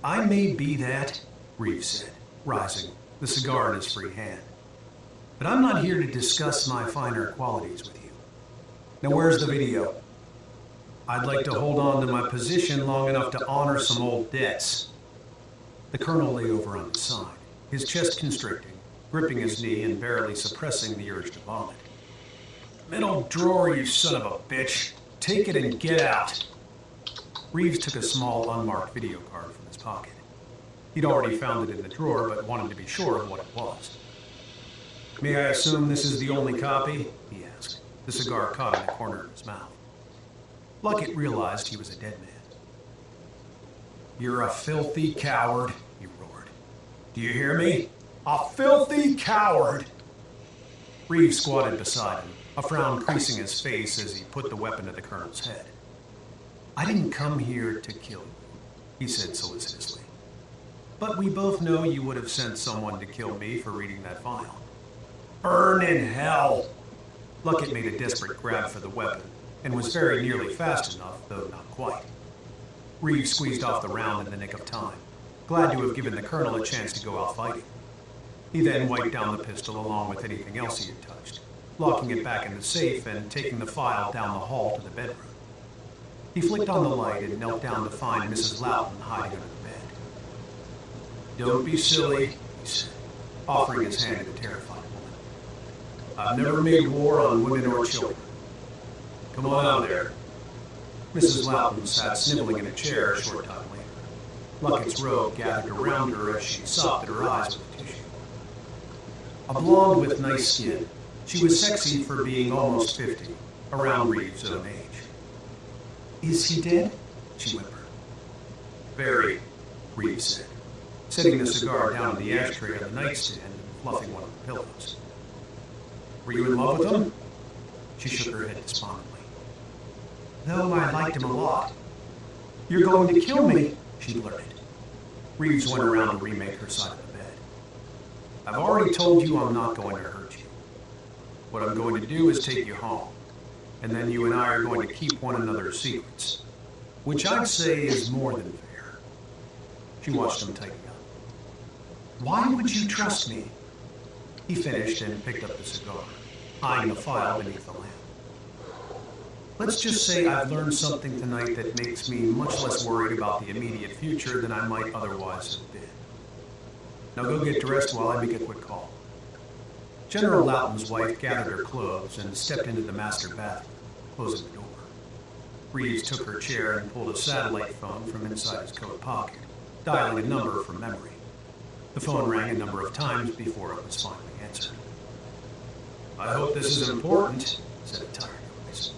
I may be that, Reeves said, rising, the cigar in his free hand. But I'm not here to discuss my finer qualities with you. Now where's the video? I'd like to hold on to my position long enough to honor some old debts. The colonel lay over on his side, his chest constricting, gripping his knee and barely suppressing the urge to vomit. Middle drawer, you son of a bitch. Take it and get out. Reeves took a small, unmarked video card from his pocket. He'd already found it in the drawer, but wanted to be sure of what it was. May I assume this is the only copy? He asked, the cigar caught in the corner of his mouth. Luckett realized he was a dead man. You're a filthy coward, he roared. Do you hear me? A filthy coward! Reeves squatted beside him, a frown creasing his face as he put the weapon to the colonel's head. I didn't come here to kill you, he said solicitously. But we both know you would have sent someone to kill me for reading that file. Burn in hell! Luckett made a desperate grab for the weapon, and was very nearly fast enough, though not quite. Reeves squeezed off the round in the nick of time, glad to have given the colonel a chance to go out fighting. He then wiped down the pistol along with anything else he had touched, locking it back in the safe and taking the file down the hall to the bedroom. He flicked on the light and knelt down to find Mrs. Loughton hiding under the bed. Don't be silly, he said, offering his hand to the terrified woman. I've never made war on women or children. Come on out there. Mrs. Loughton sat sniveling in a chair a short time later. Luckett's robe gathered around her as she sopped at her eyes with a tissue. A blonde with nice skin, she was sexy for being almost 50, around Reeves' own age. Is he dead? She whimpered. Very, Reeves said, setting the cigar down in the ashtray on the nightstand and fluffing one of the pillows. Were you in love with him? She shook her head despondently. No, I liked him a lot. You're going to kill me, she blurted. Reeves went around to remake her side of the bed. I've already told you I'm not going to hurt you. What I'm going to do is take you home, and then you and I are going to keep one another's secrets, which I'd say is more than fair. She watched him tighten up. Why would you trust me? He finished and picked up the cigar, eyeing the file beneath the lamp. Let's just say I've learned something tonight that makes me much less worried about the immediate future than I might otherwise have been. Now go get dressed while I make a quick call. General Loughton's wife gathered her clothes and stepped into the master bathroom, closing the door. Reeves took her chair and pulled a satellite phone from inside his coat pocket, dialing a number from memory. The phone rang a number of times before it was finally answered. I hope this is important, said a tired voice.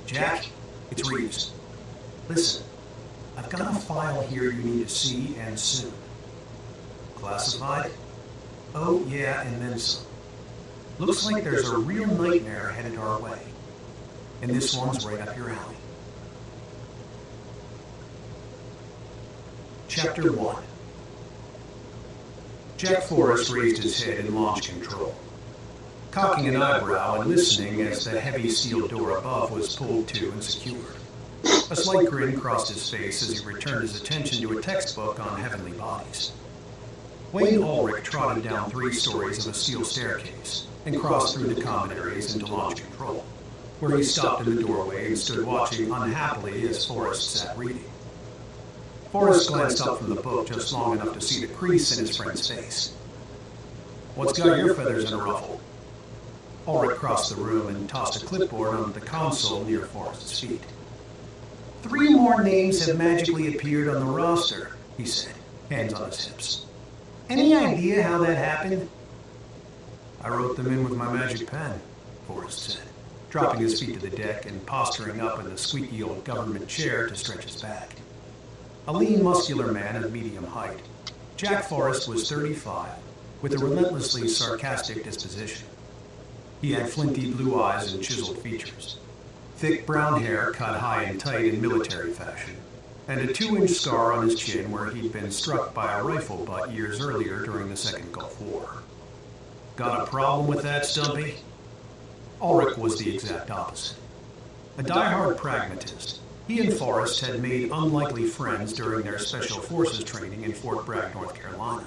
Jack, it's Reeves. Listen, I've got a file here you need to see, and soon. Classified? Oh, yeah, and then some. Looks like there's a real nightmare headed our way. And this one's right up your alley. Chapter 1. Jack Forrest raised his head in launch control, cocking an eyebrow and listening as the heavy steel door above was pulled to and secured. A slight grin crossed his face as he returned his attention to a textbook on heavenly bodies. Wayne Ulrich trotted down 3 stories of a steel staircase and crossed through the common areas into launch control, where he stopped in the doorway and stood watching unhappily as Forrest sat reading. Forrest glanced up from the book just long enough to see the crease in his friend's face. What's got your feathers in a ruffle? Ulrich crossed the room and tossed a clipboard onto the console near Forrest's feet. 3 more names have magically appeared on the roster, he said, hands on his hips. Any idea how that happened? I wrote them in with my magic pen, Forrest said, dropping his feet to the deck and posturing up in the squeaky old government chair to stretch his back. A lean, muscular man of medium height, Jack Forrest was 35, with a relentlessly sarcastic disposition. He had flinty blue eyes and chiseled features, thick brown hair cut high and tight in military fashion, and a 2-inch scar on his chin where he'd been struck by a rifle butt years earlier during the Second Gulf War. Got a problem with that, Stumpy? Ulrich was the exact opposite. A die-hard pragmatist, He and Forrest had made unlikely friends during their Special Forces training in Fort Bragg, North Carolina.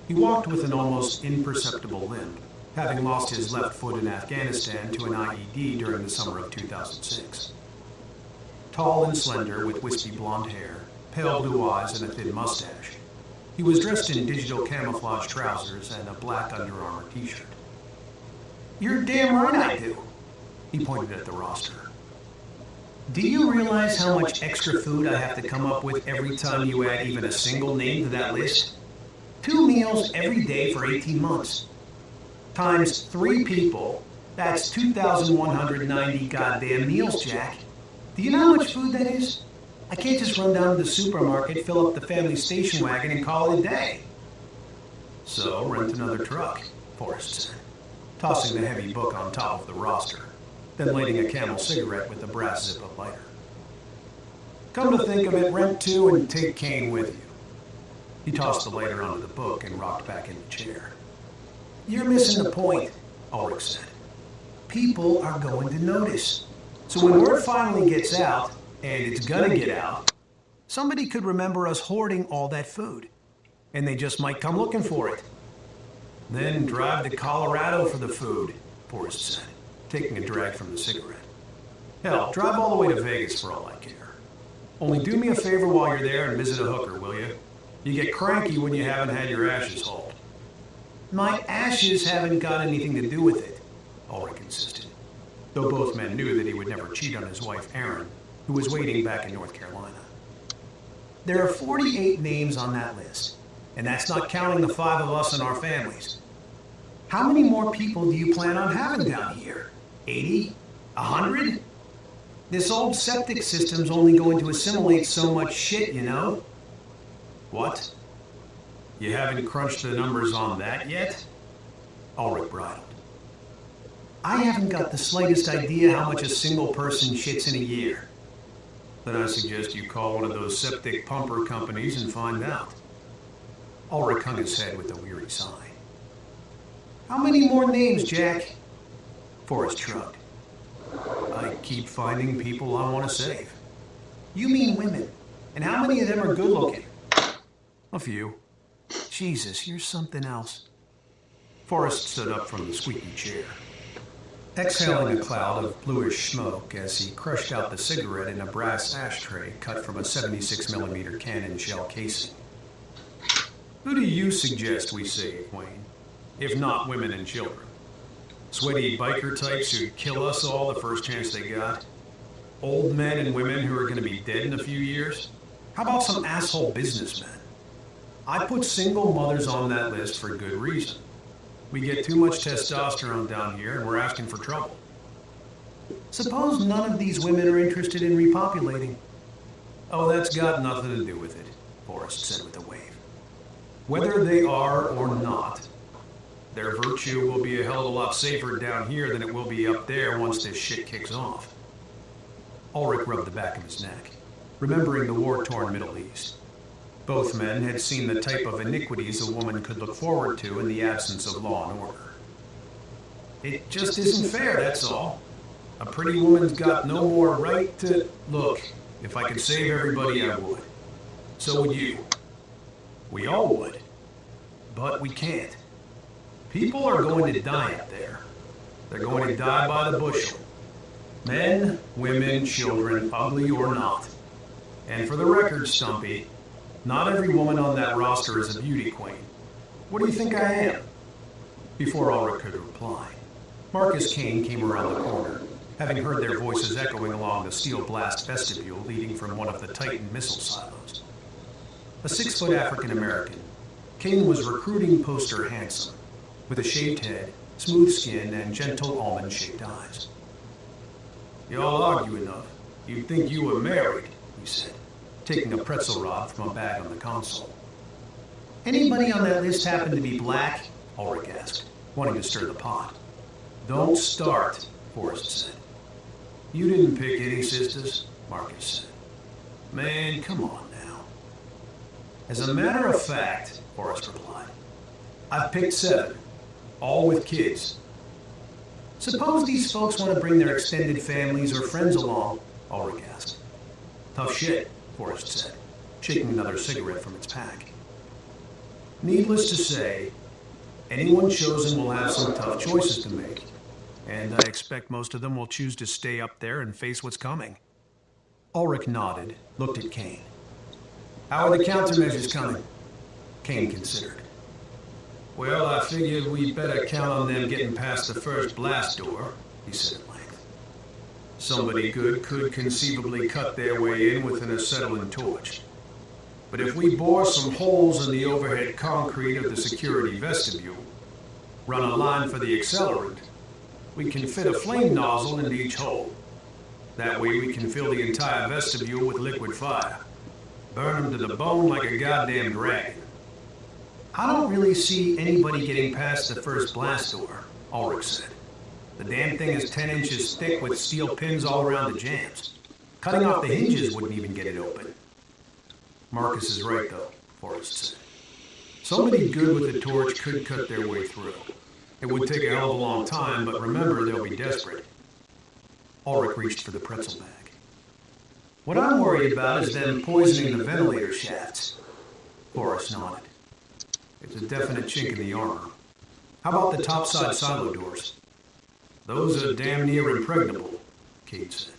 He walked with an almost imperceptible limp, having lost his left foot in Afghanistan to an IED during the summer of 2006. Tall and slender with wispy blonde hair, pale blue eyes, and a thin mustache, he was dressed in digital camouflage trousers and a black Under Armour t-shirt. "You're damn right I do," he pointed at the roster. "Do you realize how much extra food I have to come up with every time you add even a single name to that list? 2 meals every day for 18 months. Times 3 people, that's 2,190 goddamn meals, Jack. Do you know how much food that is? I can't just run down to the supermarket, fill up the family station wagon, and call it a day." "So, rent another truck," Forrest said, tossing the heavy book on top of the roster, then lighting a Camel cigarette with a brass Zippo lighter. "Come to think of it, rent 2 and take Kane with you." He tossed the lighter onto the book and rocked back in the chair. "You're missing the point," Ulrich said. "People are going to notice. So when word finally gets out, and it's gonna get out, somebody could remember us hoarding all that food, and they just might come looking for it. Then drive to Colorado for the food," Forrest said, taking a drag from the cigarette. "Hell, drive all the way to Vegas for all I care. Only do me a favor while you're there and visit a hooker, will you? You get cranky when you haven't had your ashes hauled." "My ashes haven't got anything to do with it," Ulrich insisted, though both men knew that he would never cheat on his wife, Erin, who was waiting back in North Carolina. "There are 48 names on that list, and that's not counting the 5 of us and our families. How many more people do you plan on having down here? 80? 100? This old septic system's only going to assimilate so much shit, you know?" "What? You haven't crunched the numbers on that yet?" Ulrich bridled. "I haven't got the slightest idea how much a single person shits in a year." "Then I suggest you call one of those septic pumper companies and find out." Ulrich hung his head with a weary sigh. "How many more names, Jack?" Forrest shrugged. "I keep finding people I want to save." "You mean women? And how many of them are good looking?" "A few." "Jesus, you're something else." Forrest stood up from the squeaky chair, exhaling a cloud of bluish smoke as he crushed out the cigarette in a brass ashtray cut from a 76mm cannon shell casing. "Who do you suggest we save, Wayne? If not women and children? Sweaty biker types who'd kill us all the first chance they got? Old men and women who are going to be dead in a few years? How about some asshole businessmen? I put single mothers on that list for good reason. We get too much testosterone down here and we're asking for trouble." "Suppose none of these women are interested in repopulating?" "Oh, that's got nothing to do with it," Forrest said with a wave. "Whether they are or not, their virtue will be a hell of a lot safer down here than it will be up there once this shit kicks off." Ulrich rubbed the back of his neck, remembering the war-torn Middle East. Both men had seen the type of iniquities a woman could look forward to in the absence of law and order. "It just isn't fair, that's all. A pretty woman's got no more right to... Look, if I could save everybody, I would. So would you. We all would. But we can't. People are going to die up there. They're going to die by the bushel. Men, women, children, ugly or not. And for the record, Stumpy, not every woman on that roster is a beauty queen. What do you think I am?" Before Ulrich could reply, Marcus Kane came around the corner, having heard their voices echoing along the steel blast vestibule leading from one of the Titan missile silos. A 6-foot African-American, Kane was recruiting poster handsome, with a shaved head, smooth skin, and gentle almond-shaped eyes. "Y'all argue enough. You'd think you were married," he said, taking a pretzel rod from a bag on the console. "Anybody on that list happen to be black?" Ulrich asked, wanting to stir the pot. "Don't start," Forrest said. "You didn't pick any sisters," Marcus said. "Man, come on now." "As a matter of fact," Forrest replied, "I've picked 7, all with kids." "Suppose these folks want to bring their extended families or friends along?" Ulrich asked, Tough shit, Forrest said, shaking another cigarette from its pack. Needless to say, anyone chosen will have some tough choices to make, and I expect most of them will choose to stay up there and face what's coming. Ulrich nodded, looked at Kane. How are the countermeasures coming? Kane considered. Well, I figured we'd better count on them getting past the first blast door, he said at length. Somebody good could conceivably cut their way in with an acetylene torch. But if we bore some holes in the overhead concrete of the security vestibule, run a line for the accelerant, we can fit a flame nozzle into each hole. That way we can fill the entire vestibule with liquid fire. Burn them to the bone like a goddamn dragon. I don't really see anybody getting past the first blast door, Ulrich said. The damn thing is 10 inches thick with steel pins all around the jambs. Cutting off the hinges wouldn't even get it open. Marcus is right, though, Forrest said. Somebody good with a torch could cut their way through. It would take a hell of a long time, but remember, they'll be desperate. Ulrich reached for the pretzel bag. What I'm worried about is them poisoning the ventilator shafts. Forrest nodded. It's a definite chink in the armor. How about the topside silo doors? Those are damn near impregnable, Cade said.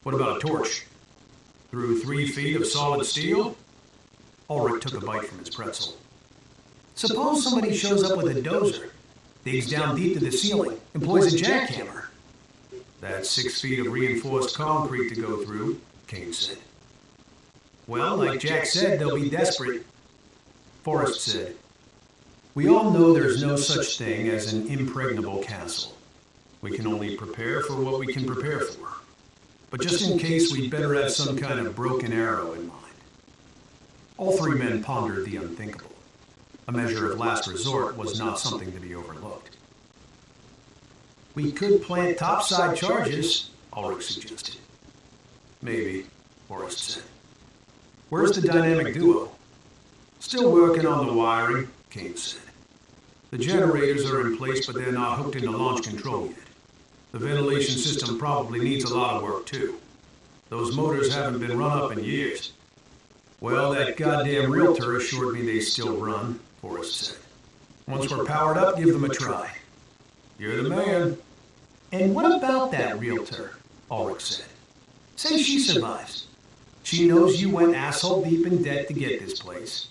What about a torch? Through 3 feet of solid steel? Ulrich took a bite from his pretzel. Suppose somebody shows up with a dozer, digs down deep to the ceiling, employs a jackhammer. That's 6 feet of reinforced concrete to go through, Kane said. Well, like Jack said, they'll be desperate. Forrest said, we all know there's no such thing as an impregnable castle. We can only prepare for what we can prepare for. But just in case, we'd better have some kind of broken arrow in mind. All 3 men pondered the unthinkable. A measure of last resort was not something to be overlooked. We could plant topside charges, Ulrich suggested. Maybe, Forrest said. Where's the dynamic duo? Still working on the wiring, Kane said. The generators are in place, but they're not hooked into launch control yet. The ventilation system probably needs a lot of work, too. Those motors haven't been run up in years. Well, that goddamn realtor assured me they still run, Forrest said. Once we're powered up, give them a try. You're the man. And what about that realtor? Ulrich said. Say she survives. She knows you went asshole deep in debt to get this place.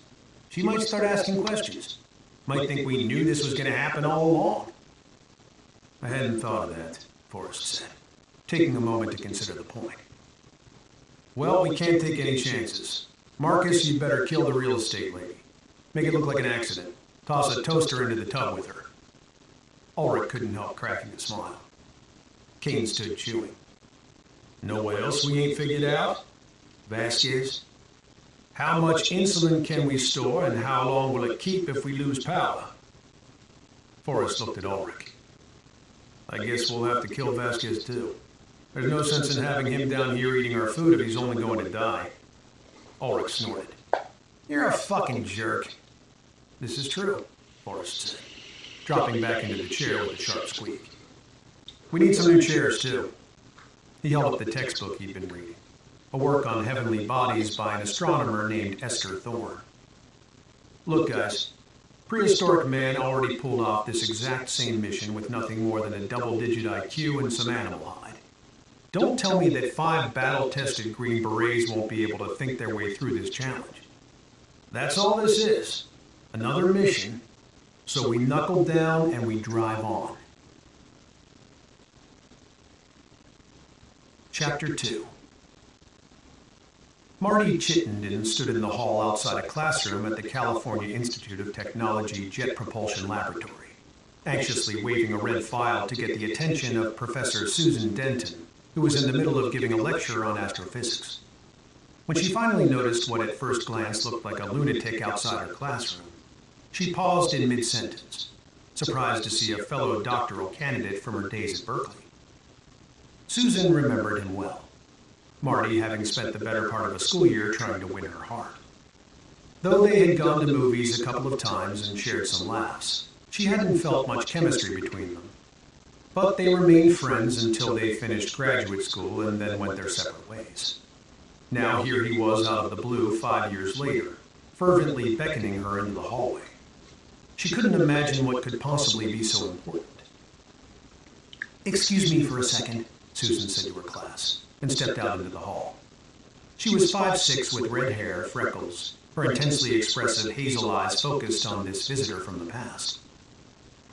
She might start asking questions. Might think we knew this was going to happen all along. I hadn't thought of that, Forrest said, taking a moment to consider the point. Well, we can't take any chances. Marcus, you'd better kill the real estate lady. Make it look like an accident. Toss a toaster into the tub with her. Ulrich couldn't help cracking a smile. Kane stood chewing. Know what else we ain't figured out? Vasquez? How much insulin can we store and how long will it keep if we lose power? Forrest looked at Ulrich. I guess we'll have to kill Vasquez too. There's no sense in having him down here eating our food if he's only going to die. Ulrich snorted. You're a fucking jerk. This is true, Forrest said, dropping back into the chair with a sharp squeak. We need some new chairs too. He held up the textbook he'd been reading, a work on heavenly bodies by an astronomer named Esther Thorne. Look, guys, prehistoric man already pulled off this exact same mission with nothing more than a double-digit IQ and some animal hide. Don't tell me that 5 battle-tested Green Berets won't be able to think their way through this challenge. That's all this is. Another mission. So we knuckle down and we drive on. Chapter 2. Marty Chittenden stood in the hall outside a classroom at the California Institute of Technology Jet Propulsion Laboratory, anxiously waving a red file to get the attention of Professor Susan Denton, who was in the middle of giving a lecture on astrophysics. When she finally noticed what at first glance looked like a lunatic outside her classroom, she paused in mid-sentence, surprised to see a fellow doctoral candidate from her days at Berkeley. Susan remembered him well, Marty having spent the better part of a school year trying to win her heart. Though they had gone to movies a couple of times and shared some laughs, she hadn't felt much chemistry between them. But they remained friends until they finished graduate school and then went their separate ways. Now here he was out of the blue 5 years later, fervently beckoning her into the hallway. She couldn't imagine what could possibly be so important. "Excuse me for a second," Susan said to her class, and stepped out into the hall. She was 5'6" with red hair, freckles, her intensely expressive hazel eyes focused on this visitor from the past.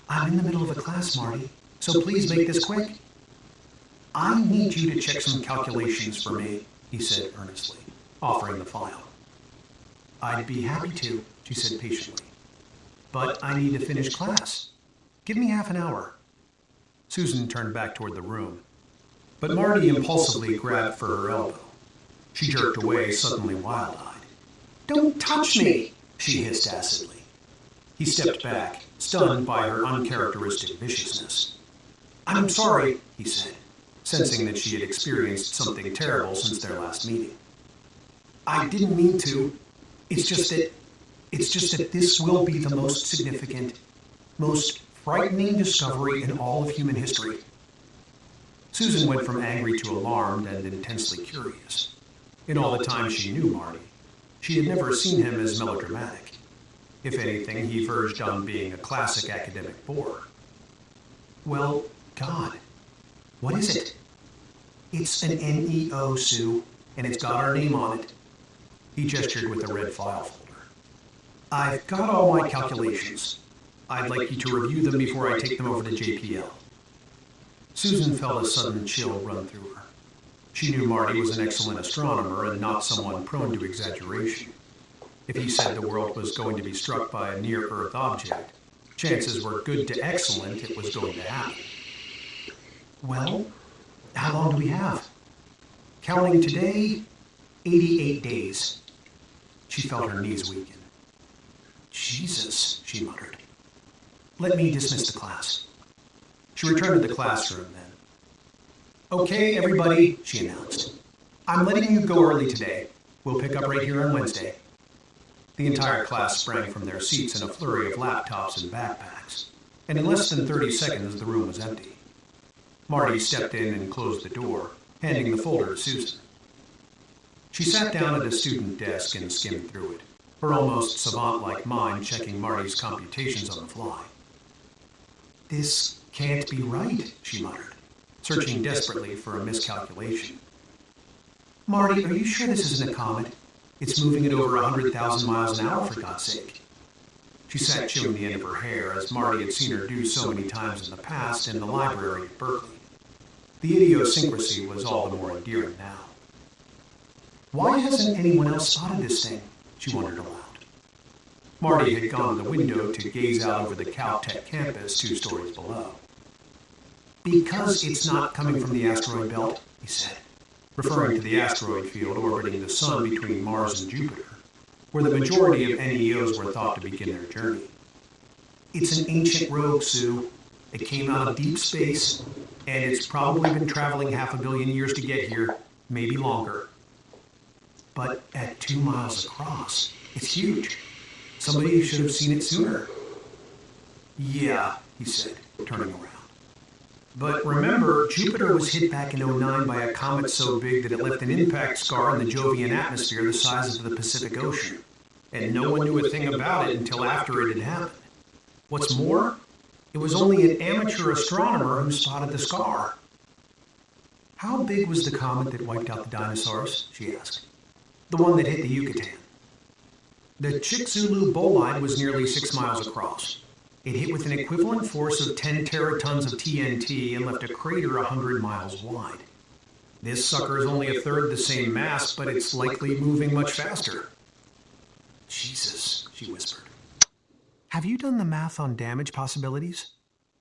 "I'm in the middle of a class, Marty, so please make this quick." "I need you to check some calculations for me," he said earnestly, offering the file. "I'd be happy to," she said patiently. "But I need to finish class. Give me half an hour." Susan turned back toward the room, but Marty impulsively grabbed for her elbow. She jerked away, suddenly wild-eyed. "Don't touch me!" she hissed acidly. He stepped back, stunned by her uncharacteristic viciousness. "I'm sorry," he said, sensing that she had experienced something terrible since their last meeting. "I didn't mean to. It's just that this will be the most significant, most frightening discovery in all of human history." Susan went from angry to alarmed and intensely curious. In all the time she knew Marty, she had never seen him as melodramatic. If anything, he verged on being a classic academic bore. "Well, God, what is it?" "It's an NEO, Sue, and it's got our name on it." He gestured with a red file folder. "I've got all my calculations. I'd like you to review them before I take them over to JPL." Susan felt a sudden chill run through her. She knew Marty was an excellent astronomer and not someone prone to exaggeration. If he said the world was going to be struck by a near-Earth object, chances were good to excellent it was going to happen. "Well, how long do we have?" "Counting today, 88 days. She felt her knees weaken. "Jesus," she muttered. "Let me dismiss the class." She returned to the classroom then. "Okay, everybody," she announced. "I'm letting you go early today. We'll pick up right here on Wednesday." The entire class sprang from their seats in a flurry of laptops and backpacks, and in less than 30 seconds the room was empty. Marty stepped in and closed the door, handing the folder to Susan. She sat down at a student desk and skimmed through it, her almost savant-like mind checking Marty's computations on the fly. "This can't be right," she muttered, searching desperately for a miscalculation. "Marty, are you sure this isn't a comet? It's moving at over 100,000 miles an hour, for God's sake." She sat chewing the end of her hair, as Marty had seen her do so many times in the past in the library at Berkeley. The idiosyncrasy was all the more endearing now. Why hasn't anyone else spotted this thing? She wondered aloud. Marty had gone to the window to gaze out over the Caltech campus 2 stories below. "Because it's not coming from the asteroid belt," he said, referring to the asteroid field orbiting the Sun between Mars and Jupiter, where the majority of NEOs were thought to begin their journey. "It's an ancient rogue, Sue. It came out of deep space, and it's probably been traveling 500 million years to get here, maybe longer. But at 2 miles across, it's huge. Somebody should have seen it sooner." "Yeah," he said, turning around. "But remember, Jupiter was hit back in '09 by a comet so big that it left an impact scar in the Jovian atmosphere the size of the Pacific Ocean. And no one knew a thing about it until after it had happened. What's more, it was only an amateur astronomer who spotted the scar." "How big was the comet that wiped out the dinosaurs?" she asked. "The one that hit the Yucatan." "The Chicxulub bolide was nearly 6 miles across. It hit with an equivalent force of 10 teratons of TNT and left a crater 100 miles wide. This sucker is only a third the same mass, but it's likely moving much faster." "Jesus," she whispered. "Have you done the math on damage possibilities?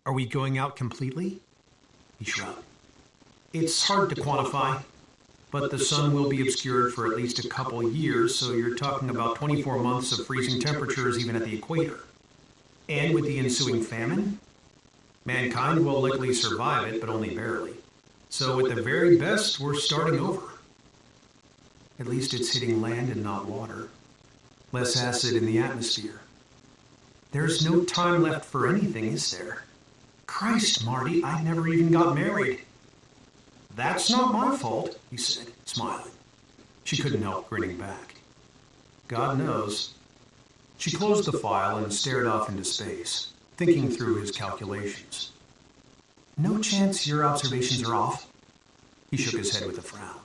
Are we going out completely?" He shrugged. "It's hard to quantify, but the sun will be obscured for at least a couple years, so you're talking about 24 months of freezing temperatures even at the equator. And with the ensuing famine, mankind will likely survive it, but only barely. So at the very best, we're starting over. At least it's hitting land and not water. Less acid in the atmosphere. There's no time left for anything, is there? Christ, Marty, I never even got married." "That's not my fault," he said, smiling. She couldn't help grinning back. God knows. She closed the file and stared off into space, thinking through his calculations. No chance your observations are off? He shook his head with a frown.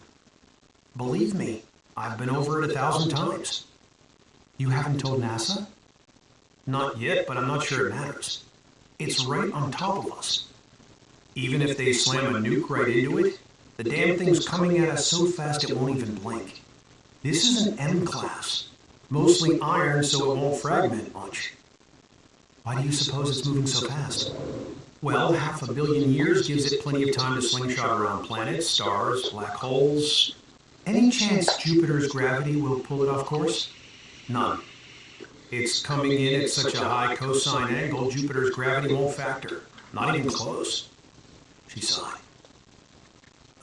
Believe me, I've been over it 1,000 times. You haven't told NASA? Not yet, but I'm not sure it matters. It's right on top of us. Even if they slam a nuke right into it, the damn thing's coming at us so fast it won't even blink. This is an M class. Mostly iron, so it won't fragment much. Why do you suppose it's moving so fast? Well, 500 million years gives it plenty of time to slingshot around planets, stars, black holes. Any chance Jupiter's gravity will pull it off course? None. It's coming in at such a high cosine angle, Jupiter's gravity won't factor. Not even close. She sighed.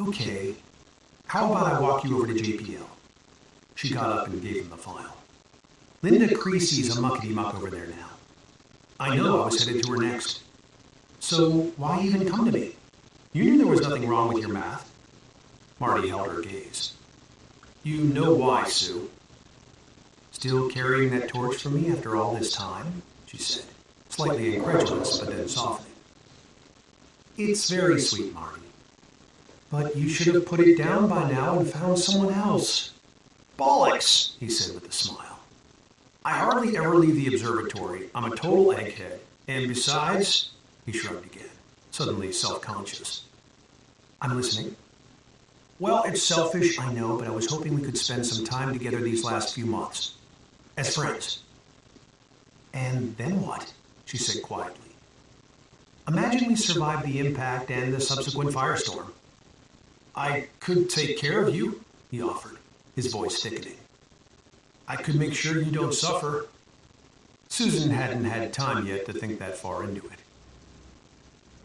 Okay, how about I walk you over to JPL? She got up and gave him the file. Linda Creasy's a muckety-muck over there now. I know, I was headed to her next. So why even come to me? You knew there was nothing wrong with your math. Marty held her gaze. You know why, Sue. Still carrying that torch for me after all this time? She said, slightly incredulous, but then softening. It's very sweet, Marty. But you should have put it down by now and found someone else. Bollocks, he said with a smile. I hardly ever leave the observatory. I'm a total egghead. And besides, he shrugged again, suddenly self-conscious. I'm listening. Well, it's selfish, I know, but I was hoping we could spend some time together these last few months. As friends. And then what? She said quietly. Imagine we survive the impact and the subsequent firestorm. I could take care of you, he offered, his voice thickening. I could make sure you don't suffer. Susan hadn't had time yet to think that far into it.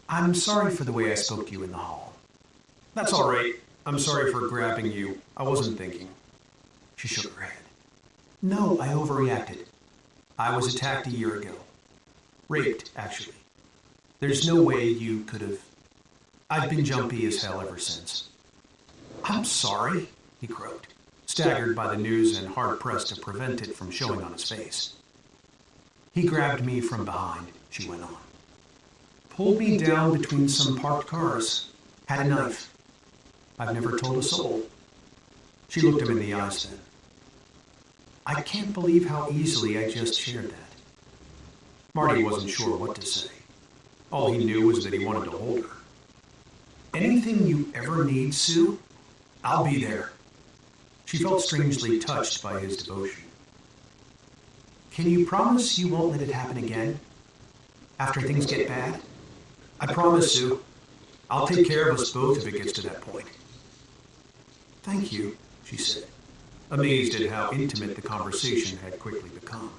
I'm sorry for the way I spoke to you in the hall. That's all right. I'm sorry for grabbing you. I wasn't thinking. She shook her head. No, I overreacted. I was attacked a year ago. Raped, actually. There's no way you could have... I've been jumpy as hell ever since. I'm sorry, he croaked, staggered by the news and hard-pressed to prevent it from showing on his face. He grabbed me from behind, she went on. Pulled me down between some parked cars. Had a knife. I've never told a soul. She looked him in the eyes then. I can't believe how easily I just shared that. Marty wasn't sure what to say. All he knew was that he wanted to hold her. Anything you ever need, Sue, I'll be there. She felt strangely touched by his devotion. Can you promise you won't let it happen again? After things get bad? I promise, Sue. I'll take care of us both if it gets to that point. Thank you, she said, amazed at how intimate the conversation had quickly become.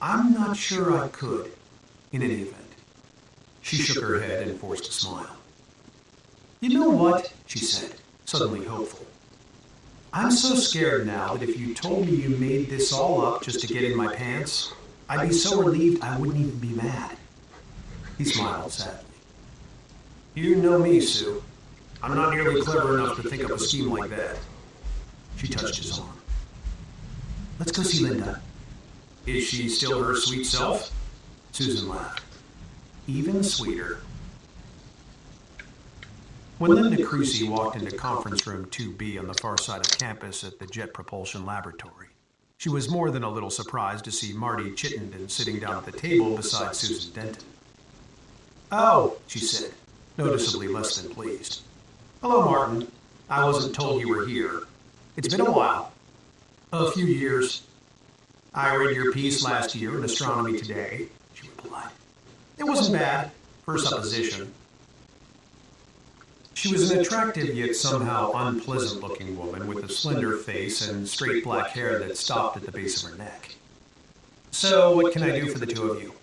I'm not sure I could, in any event. She shook her head and forced a smile. You know what, she said, suddenly hopeful. I'm so scared now that if you told me you made this all up just to get in my pants, I'd be so relieved I wouldn't even be mad. He smiled sadly. You know me, Sue. I'm not nearly clever enough to think up a scheme like that. She touched his arm. Let's go see Linda. Is she still her sweet self? Susan laughed. Even sweeter. When Linda Creasy walked into conference room 2B on the far side of campus at the Jet Propulsion Laboratory, she was more than a little surprised to see Marty Chittenden sitting down at the table beside Susan Denton. Oh, she said, noticeably less than pleased. Hello, Martin. I wasn't told you were here. It's been a while. A few years. I read your piece last year in Astronomy Today, she replied. It wasn't bad, for supposition. She was an attractive yet somehow unpleasant-looking woman with a slender face and straight black hair that stopped at the base of her neck. So, what can I do for the two of you?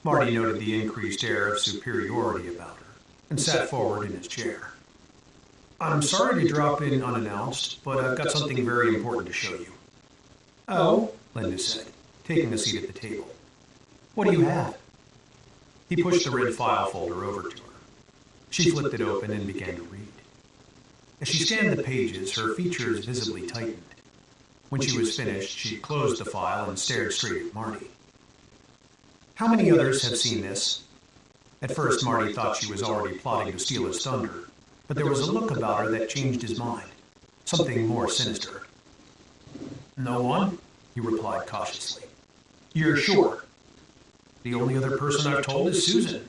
Marty noted the increased air of superiority about her and sat forward in his chair. I'm sorry to drop in unannounced, but I've got something very important to show you. Oh, Linda said, taking a seat at the table. What do you have? He pushed the red file folder over to her. She flipped it open and began to read. As she scanned the pages, her features visibly tightened. When she was finished, she closed the file and stared straight at Marty. How many others have seen this? At first, Marty thought she was already plotting to steal his thunder, but there was a look about her that changed his mind. Something more sinister. No one, he replied cautiously. You're sure? The only other person I've told is Susan.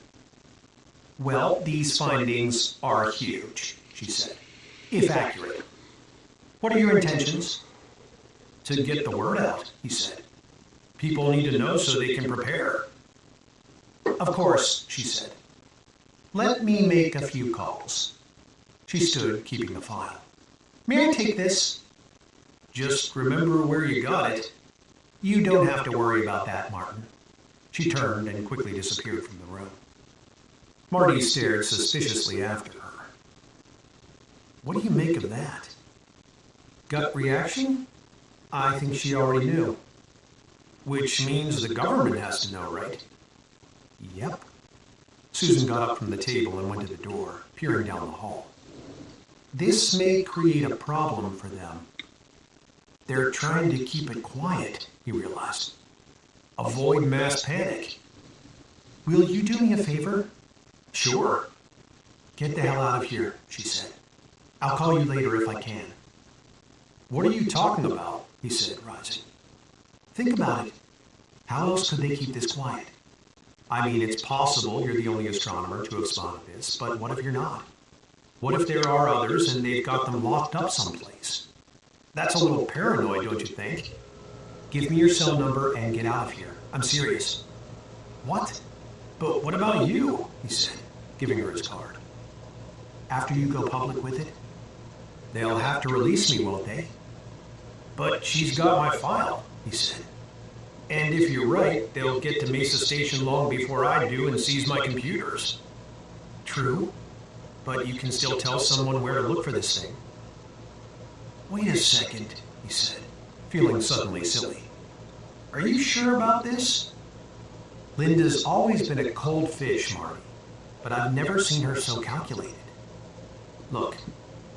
Well, these findings are huge, she said, if accurate. What are your intentions? To get the word out, he said. People need to know so they can prepare. Of course, she said. Let me make a few calls. She stood, keeping the file. May I take this? Just remember where you got it. You don't have to worry about that, Martin. She turned and quickly disappeared from the room. Marty stared suspiciously after her. What do you make of that? Gut reaction? I think she already knew. Which means the government has to know, right? Yep. Susan got up from the table and went to the door, peering down the hall. This may create a problem for them. They're trying to keep it quiet, he realized. Avoid mass panic. Will you do me a favor? Sure. Get the hell out of here, she said. I'll call you later if I can. What are you talking about? He said, rising. Think about it. How else could they keep this quiet? I mean, it's possible you're the only astronomer to have spotted this, but what if you're not? What if there are others and they've got them locked up someplace? That's a little paranoid, don't you think? Give me your cell number and get out of here. I'm serious. What? But what about you? He said, giving her his card. After you go public with it? They'll have to release me, won't they? But she's got my file, he said. And if you're right, they'll get to Mesa Station long before I do and seize my computers. True, but you can still tell someone where to look for this thing. Wait a second, he said, feeling suddenly silly. Are you sure about this? Linda's always been a cold fish, Marty, but I've never seen her so calculated. Look,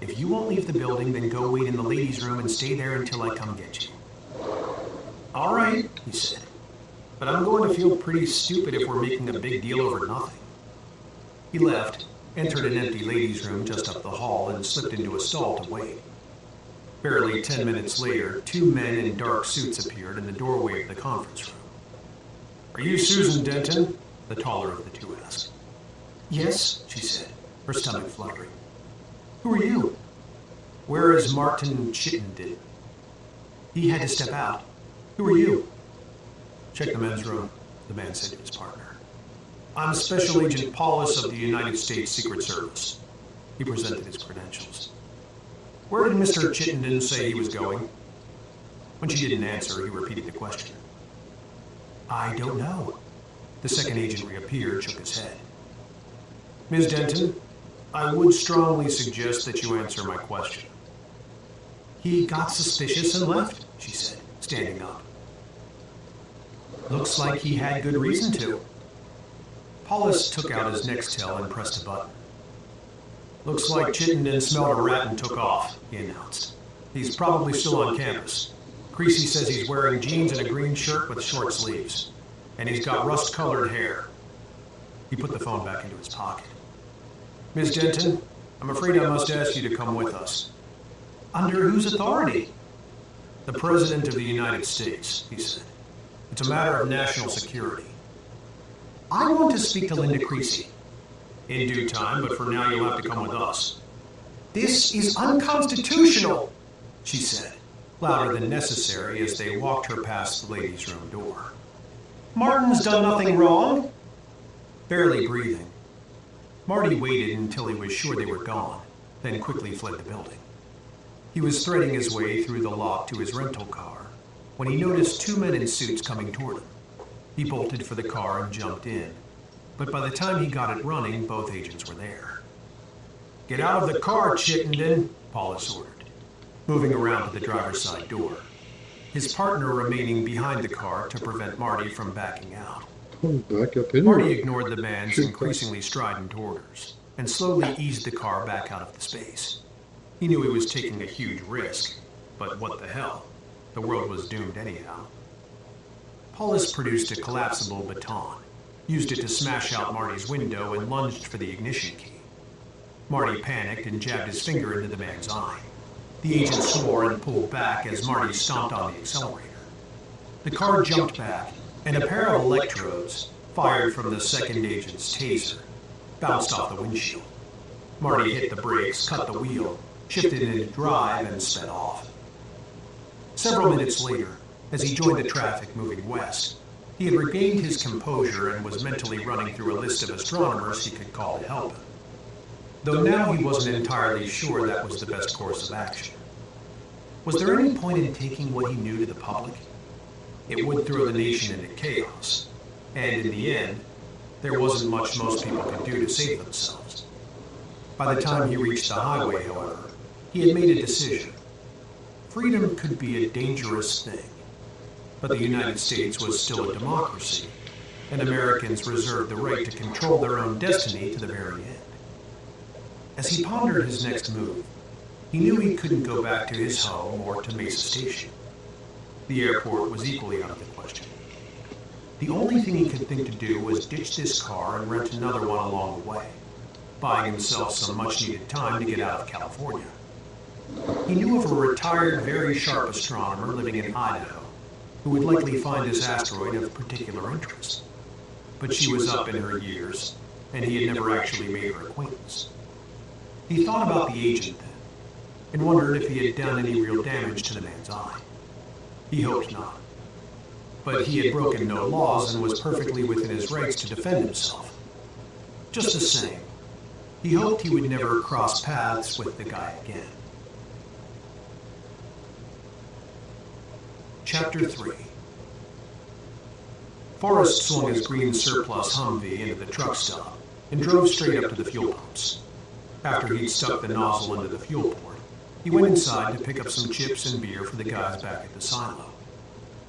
if you won't leave the building, then go wait in the ladies' room and stay there until I come get you. All right, he said, but I'm going to feel pretty stupid if we're making a big deal over nothing. He left, entered an empty ladies' room just up the hall, and slipped into a stall to wait. Barely 10 minutes later, two men in dark suits appeared in the doorway of the conference room. Are you Susan Denton? The taller of the two asked. Yes, she said, her stomach fluttering. Who are you? Where is Martin Chittenden? He had to step out. Who are you? Check the men's room, the man said to his partner. I'm Special Agent Paulus of the United States Secret Service. He presented his credentials. Where did Mr. Chittenden say he was going? When she didn't answer, he repeated the question. I don't know. The second agent reappeared, shook his head. Ms. Denton, I would strongly suggest that you answer my question. He got suspicious and left, she said, standing up. Looks like he had good reason to. Paulus took out his Nextel and pressed a button. Looks like Chittenden smelled a rat and took off, he announced. He's probably still on campus. Creasy says he's wearing jeans and a green shirt with short sleeves. And he's got rust-colored hair. He put the phone back into his pocket. Ms. Denton, I'm afraid I must ask you to come with us. Under whose authority? The President of the United States, he said. It's a matter of national security. I want to speak to Linda Creasy. In due time, but for now you'll have to come with us. This is unconstitutional, she said, louder than necessary as they walked her past the ladies' room door. Martin's done nothing wrong. Barely breathing, Marty waited until he was sure they were gone, then quickly fled the building. He was threading his way through the lot to his rental car when he noticed two men in suits coming toward him. He bolted for the car and jumped in, but by the time he got it running, both agents were there. Get out of the car, Chittenden, Paulus ordered, moving around to the driver's side door, his partner remaining behind the car to prevent Marty from backing out. Back up in Marty ignored the man's increasingly strident orders and slowly eased the car back out of the space. He knew he was taking a huge risk, but what the hell? The world was doomed anyhow. Paulus produced a collapsible baton, used it to smash out Marty's window, and lunged for the ignition key. Marty panicked and jabbed his finger into the man's eye. The agent swore and pulled back as Marty stomped on the accelerator. The car jumped back, and a pair of electrodes, fired from the second agent's taser, bounced off the windshield. Marty hit the brakes, cut the wheel, shifted into drive, and sped off. Several minutes later, as he joined the traffic moving west, he had regained his composure and was mentally running through a list of astronomers he could call to help him. Though now he wasn't entirely sure that was the best course of action. Was there any point in taking what he knew to the public? It would throw the nation into chaos, and in the end, there wasn't much most people could do to save themselves. By the time he reached the highway, however, he had made a decision. Freedom could be a dangerous thing, but the United States was still a democracy, and Americans reserved the right to control their own destiny to the very end. As he pondered his next move, he knew he couldn't go back to his home or to Mesa Station. The airport was equally out of the question. The only thing he could think to do was ditch this car and rent another one along the way, buying himself some much-needed time to get out of California. He knew of a retired, very sharp astronomer living in Idaho who would likely find this asteroid of particular interest. But she was up in her years, and he had never actually made her acquaintance. He thought about the agent then, and wondered if he had done any real damage to the man's eye. He hoped not. But he had broken no laws and was perfectly within his rights to defend himself. Just the same, he hoped he would never cross paths with the guy again. Chapter 3. Forrest swung his green surplus Humvee into the truck stop and drove straight up to the fuel pumps. After he'd stuck the nozzle into the fuel port, he went inside to pick up some chips and beer for the guys back at the silo.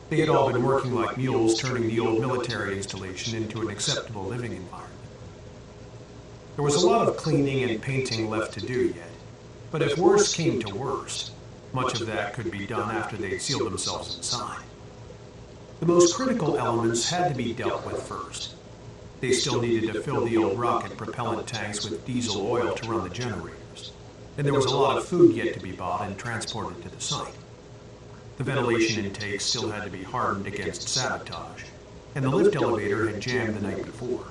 They had all been working like mules, turning the old military installation into an acceptable living environment. There was a lot of cleaning and painting left to do yet, but if worse came to worst, much of that could be done after they'd sealed themselves inside. The most critical elements had to be dealt with first. They still needed to fill the old rocket propellant tanks with diesel oil to run the generators, and there was a lot of food yet to be bought and transported to the site. The ventilation intakes still had to be hardened against sabotage, and the lift elevator had jammed the night before.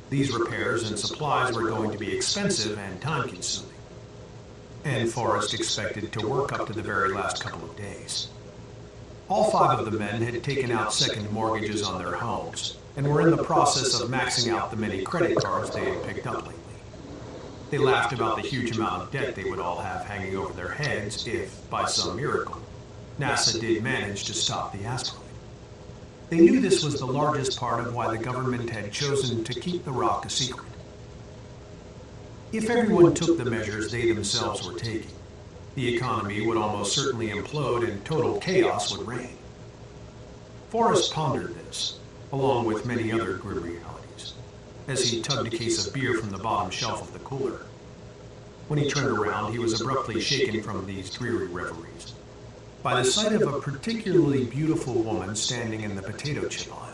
These repairs and supplies were going to be expensive and time-consuming, and Forrest expected to work up to the very last couple of days. All 5 of the men had taken out second mortgages on their homes, and were in the process of maxing out the many credit cards they had picked up lately. They laughed about the huge amount of debt they would all have hanging over their heads if, by some miracle, NASA did manage to stop the asteroid. They knew this was the largest part of why the government had chosen to keep the rock a secret. If everyone took the measures they themselves were taking, the economy would almost certainly implode and total chaos would reign. Forrest pondered this, along with many other grim realities, as he tugged a case of beer from the bottom shelf of the cooler. When he turned around, he was abruptly shaken from these dreary reveries by the sight of a particularly beautiful woman standing in the potato chip aisle.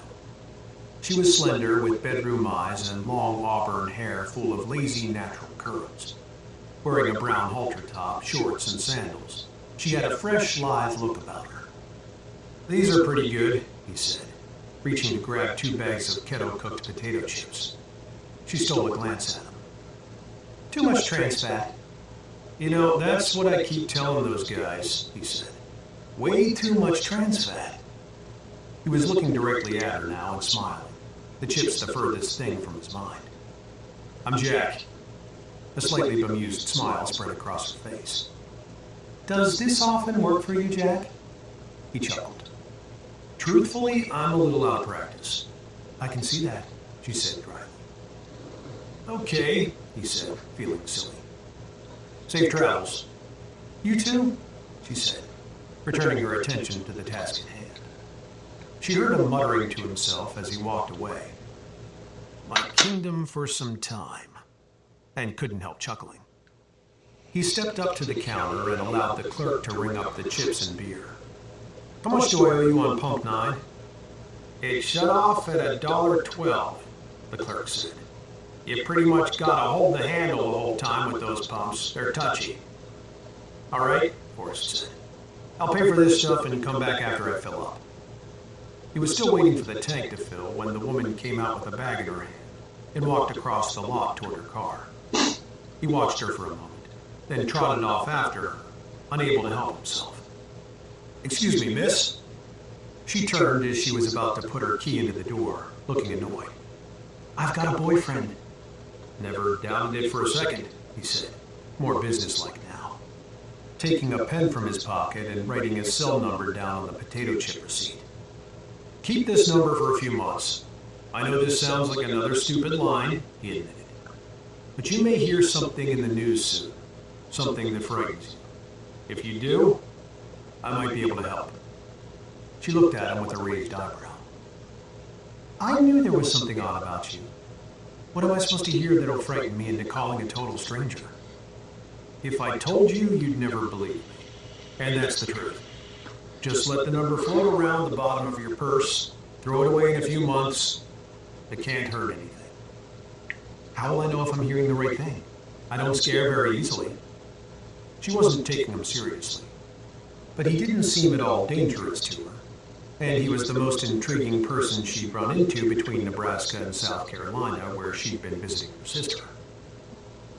She was slender, with bedroom eyes and long auburn hair full of lazy natural curls. Wearing a brown halter top, shorts, and sandals, she had a fresh, lithe look about her. "These are pretty good," he said, reaching to grab 2 bags of keto-cooked potato chips. She stole a glance at him. "Too much trans fat." "You know, that's what I keep telling those guys," he said. "Way too much trans fat." He was looking directly at her now and smiling, the chips the furthest thing from his mind. "I'm Jack." A slightly bemused smile spread across her face. "Does this often work for you, Jack?" He chuckled. "Truthfully, I'm a little out of practice." "I can see that," she said dryly. "Okay," he said, feeling silly. "Safe travels." "You too," she said, returning her attention to the task at hand. She heard him muttering to himself as he walked away, "My kingdom for some time," and couldn't help chuckling. He stepped up to the counter and allowed the clerk to ring up the chips and beer. How much do I owe you on pump 9? It shut off at $1.12, the clerk said. You pretty much gotta hold the handle the whole time with those pumps. They're touchy. All right, Forrest said. I'll pay for this stuff and come back after I fill up. He was still waiting for the tank to fill when the woman came out with a bag in her hand and walked across the lot toward her car. He watched her for a moment, then trotted off after her, unable to help himself. Excuse me, miss? She turned as she was about to put her key into the door, looking annoyed. I've got a boyfriend. Never doubted it for a second, he said, more businesslike now, taking a pen from his pocket and writing his cell number down on the potato chip receipt. Keep this number for a few months. I know this sounds like another stupid line, he admitted. But you may hear something in the news soon, something that frightens you. If you do, I might be able to help. She looked at him with a raised eyebrow. I knew there was something odd about you. What am I supposed to hear that'll frighten me into calling a total stranger? If I told you, you'd never believe me. And that's the truth. Just let the number float around the bottom of your purse, throw it away in a few months. It can't hurt anything. How will I know if I'm hearing the right thing? I don't scare very easily. She wasn't taking him seriously. But he didn't seem at all dangerous to her, and he was the most intriguing person she'd run into between Nebraska and South Carolina, where she'd been visiting her sister.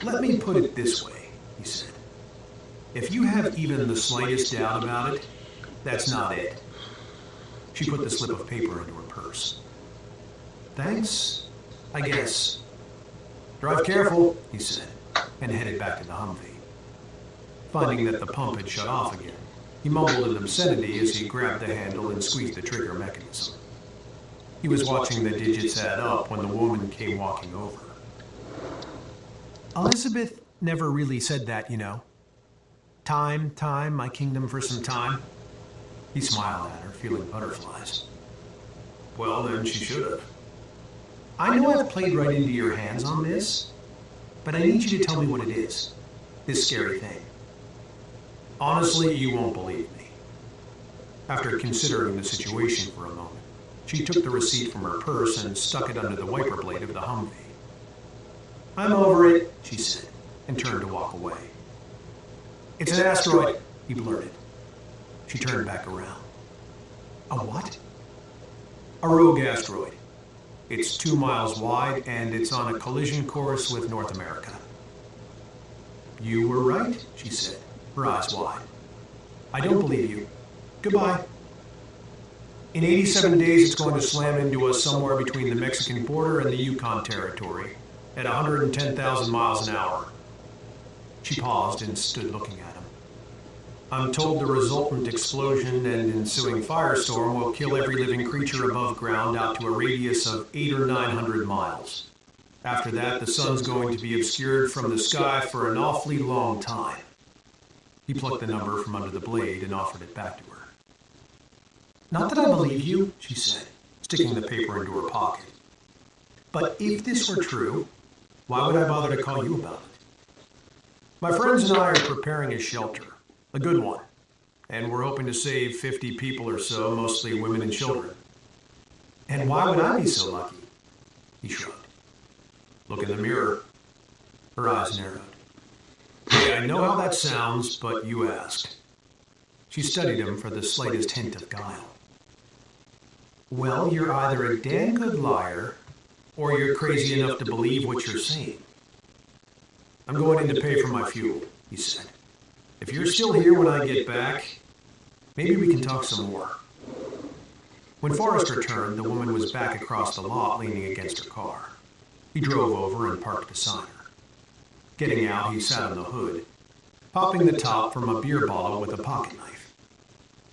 Let me put it this way, he said. If you have even the slightest doubt about it, that's not it. She put the slip of paper into her purse. Thanks, I guess. Drive careful, he said, and headed back to the Humvee. Finding that the pump had shut off again, he mumbled an obscenity as he grabbed the handle and squeezed the trigger mechanism. He was watching the digits add up when the woman came walking over. Elizabeth never really said that, you know. Time, my kingdom for some time. He smiled at her, feeling butterflies. Well, then she should have. I know I've played right into your hands on this, but I need you to tell me what it is, this scary thing. Honestly, you won't believe me. After considering the situation for a moment, she took the receipt from her purse and stuck it under the wiper blade of the Humvee. I'm over it, she said, and turned to walk away. It's an asteroid, he blurted. She turned back around. A what? A rogue asteroid. It's 2 miles wide, and it's on a collision course with North America. You were right, she said, her eyes wide. I don't believe you. Goodbye. In 87 days, it's going to slam into us somewhere between the Mexican border and the Yukon Territory at 110,000 miles an hour. She paused and stood looking at him. I'm told the resultant explosion and ensuing firestorm will kill every living creature above ground out to a radius of 800 or 900 miles. After that, the sun's going to be obscured from the sky for an awfully long time. He plucked the number from under the blade and offered it back to her. Not that I believe you, she said, sticking the paper into her pocket. But if this were true, why would I bother to call you about it? My friends and I are preparing a shelter, a good one, and we're hoping to save 50 people or so, mostly women and children. And why would I be so lucky? He shrugged. Look in the mirror. Her eyes narrowed. Hey, I know how that sounds, but you asked. She studied him for the slightest hint of guile. Well, you're either a damn good liar, or you're crazy enough to believe what you're saying. I'm going in to pay for my fuel, he said. If you're still here when I get back, maybe we can talk some more. When Forrest returned, the woman was back across the lot leaning against her car. He drove over and parked beside her. Getting out, he sat on the hood, popping the top from a beer bottle with a pocket knife.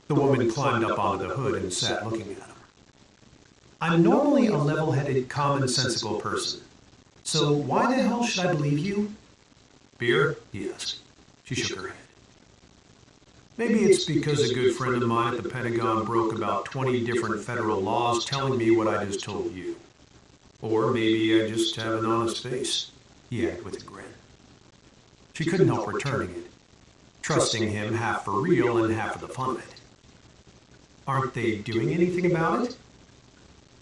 The woman climbed up onto the hood and sat looking at him. I'm normally a level-headed, commonsensical person, so why the hell should I believe you? Beer? He asked. She shook her head. Maybe it's because a good friend of mine at the Pentagon broke about 20 different federal laws telling me what I just told you. Or maybe I just have an honest face, he added with a grin. She couldn't help returning it, trusting him half for real and half for the fun of it. Aren't they doing anything about it?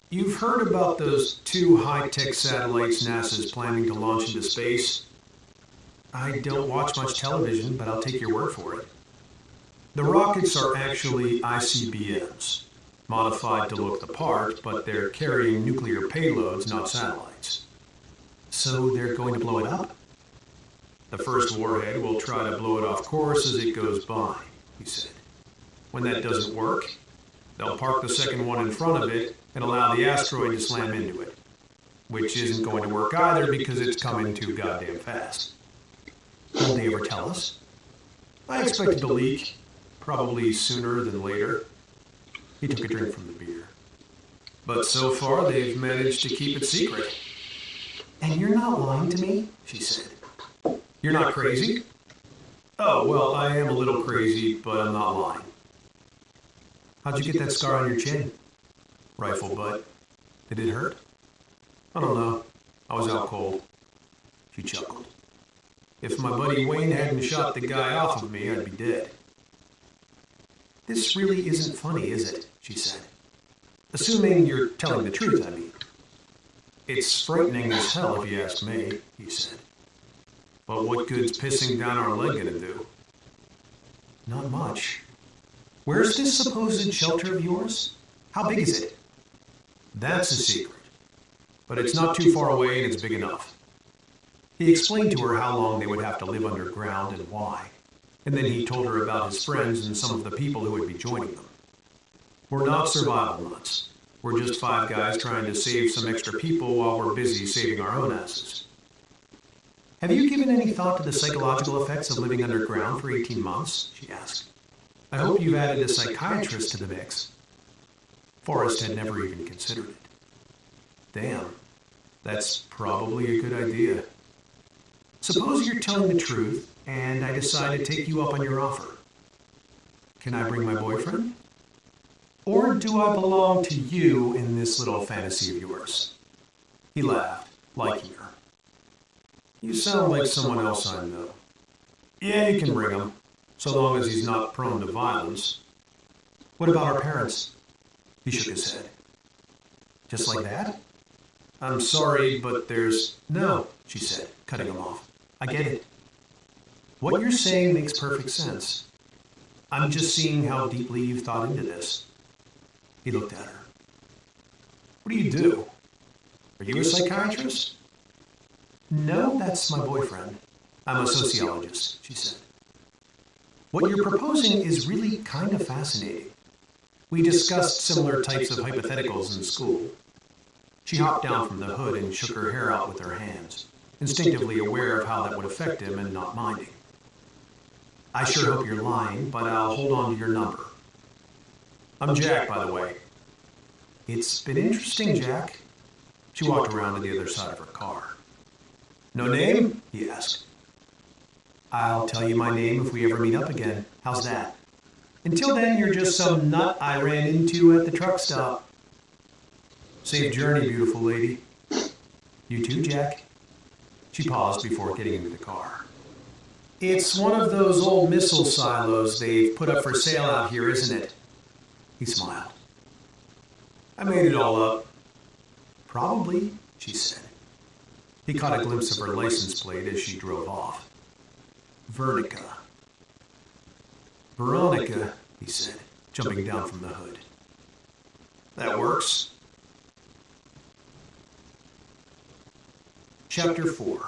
You've heard about those 2 high-tech satellites NASA's planning to launch into space? I don't watch much television, but I'll take your word for it. The rockets are actually ICBMs, modified to look the part, but they're carrying nuclear payloads, not satellites. So they're going to blow it up? The first warhead will try to blow it off course as it goes by, he said. When that doesn't work, they'll park the second one in front of it and allow the asteroid to slam into it, which isn't going to work either because it's coming too goddamn fast. Will they ever tell us? I expect it to leak, probably sooner than later. He took a drink from the beer. But so far they've managed to keep it secret. And you're not lying to me? She said. You're not crazy? Oh, well, I am a little crazy, but I'm not lying. How'd you get that scar on your chin? Rifle butt. Did it hurt? I don't know. I was out cold. She chuckled. If my buddy Wayne hadn't shot the guy off of me, I'd be dead. This really isn't funny, is it? She said. Assuming you're telling the truth, I mean. It's frightening as hell if you ask me, he said. But what good's pissing down our leg gonna do? Not much. Where's this supposed shelter of yours? How big is it? That's a secret. But it's not too far away and it's big enough. He explained to her how long they would have to live underground and why. And then he told her about his friends and some of the people who would be joining them. We're not survival nuts. We're just 5 guys trying to save some extra people while we're busy saving our own asses. Have you given any thought to the psychological effects of living underground for 18 months? She asked. I hope you've added a psychiatrist to the mix. Forrest had never even considered it. Damn, that's probably a good idea. Suppose you're telling the truth, and I decide to take you up on your offer. Can I bring my boyfriend? Or do I belong to you in this little fantasy of yours? He laughed, liking her. You sound like someone else I know. Yeah, you can bring him, so long as he's not prone to violence. What about our parents? He shook his head. Just like that? I'm sorry, but there's... No, she said, cutting him off. I get it. What you're saying makes perfect sense. I'm just seeing how deeply you've thought into this. He looked at her. What do you do? Are you a psychiatrist? No, that's my boyfriend. I'm a sociologist, she said. What you're proposing is really kind of fascinating. We discussed similar types of hypotheticals in school. She hopped down from the hood and shook her hair out with her hands, instinctively aware of how that would affect him and not minding. I sure hope you're lying, but I'll hold on to your number. I'm Jack, by the way. It's been interesting, Jack. She walked around to the other side of her car. No name? He asked. I'll tell you my name if we ever meet up again. How's that? Until then, you're just some nut I ran into at the truck stop. Safe journey, beautiful lady. You too, Jack. She paused before getting into the car. It's one of those old missile silos they've put up for sale out here, isn't it? He smiled. I made it all up. Probably, she said. He caught a glimpse of her license plate as she drove off. Vernica. Veronica, he said, jumping down from the hood. That works. Chapter 4.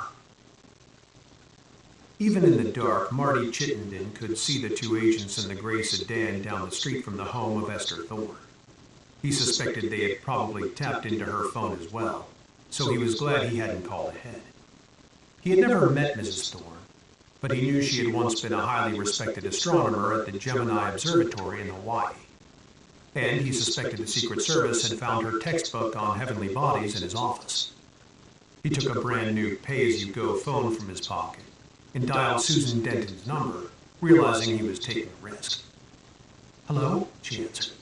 Even in the dark, Marty Chittenden could see the 2 agents in the gray sedan down the street from the home of Esther Thorne. He suspected they had probably tapped into her phone as well, so he was glad he hadn't called ahead. He had never met Mrs. Thorne, but he knew she had once been a highly respected astronomer at the Gemini Observatory in Hawaii. And he suspected the Secret Service had found her textbook on heavenly bodies in his office. He took a brand new pay-as-you-go phone from his pocket and dialed Susan Denton's number, realizing he was taking a risk. Hello? She answered.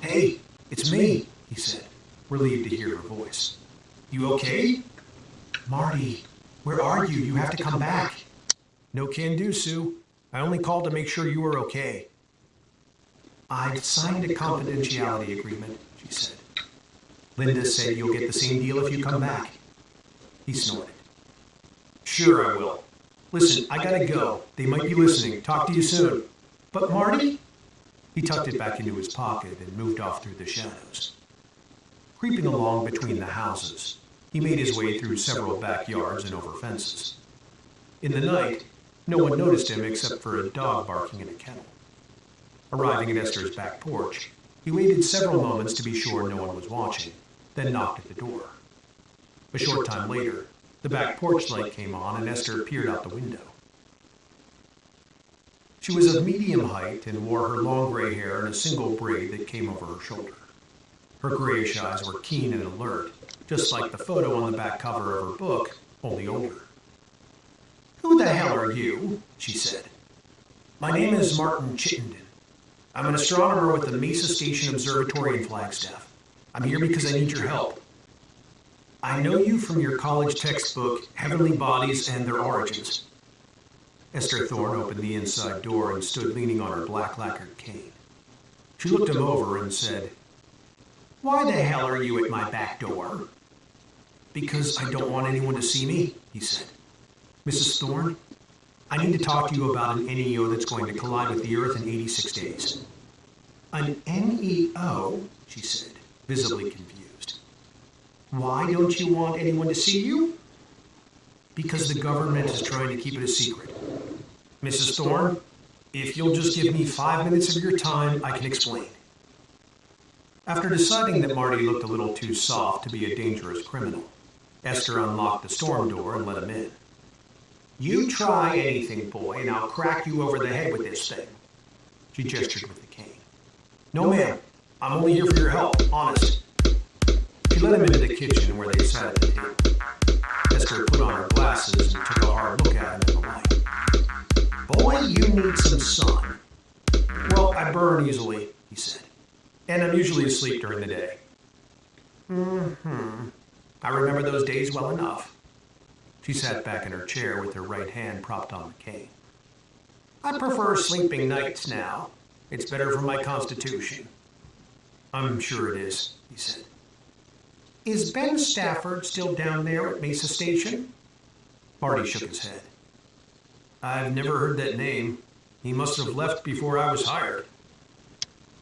Hey, it's me, he said, relieved to hear her voice. You okay? Marty, where are you? You have to come back. No can do, Sue. I only called to make sure you were okay. I've signed a confidentiality agreement, she said. Linda said you'll get the same deal if you come back. He snorted. Sure I will. Listen, I gotta go. They might be listening. Talk to you soon. But Marty? He tucked it back into his pocket and moved off through the shadows. Creeping along between the houses, he made his way through several backyards and over fences. In the night, no one noticed him except for a dog barking in a kennel. Arriving at Esther's back porch, he waited several moments to be sure no one was watching, then knocked at the door. A short time later, the back porch light came on and Esther peered out the window. She was of medium height and wore her long gray hair in a single braid that came over her shoulder. Her grayish eyes were keen and alert, just like the photo on the back cover of her book, only older. Who the hell are you? She said. My name is Martin Chittenden. I'm an astronomer with the Mesa Station Observatory in Flagstaff. I'm here because I need your help. I know you from your college textbook, Heavenly Bodies and Their Origins. Esther Thorne opened the inside door and stood leaning on her black lacquered cane. She looked him over and said, Why the hell are you at my back door? Because I don't want anyone to see me, he said. Mrs. Thorne, I need to talk to you about an NEO that's going to collide with the Earth in 86 days. An NEO, she said, visibly confused. Why don't you want anyone to see you? Because the government is trying to keep it a secret. Mrs. Thorne, if you'll just give me 5 minutes of your time, I can explain. After deciding that Marty looked a little too soft to be a dangerous criminal, Esther unlocked the storm door and let him in. You try anything, boy, and I'll crack you over the head with this thing. She gestured with the cane. No, ma'am. I'm only here for your help, honest. She led him into the kitchen where they sat at the table. Esther put on her glasses and took a hard look at him in the light. Boy, you need some sun. Well, I burn easily, he said. And I'm usually asleep during the day. I remember those days well enough. She sat back in her chair with her right hand propped on the cane. I prefer sleeping nights now. It's better for my constitution. I'm sure it is, he said. Is Ben Stafford still down there at Mesa Station? Marty shook his head. I've never heard that name. He must have left before I was hired.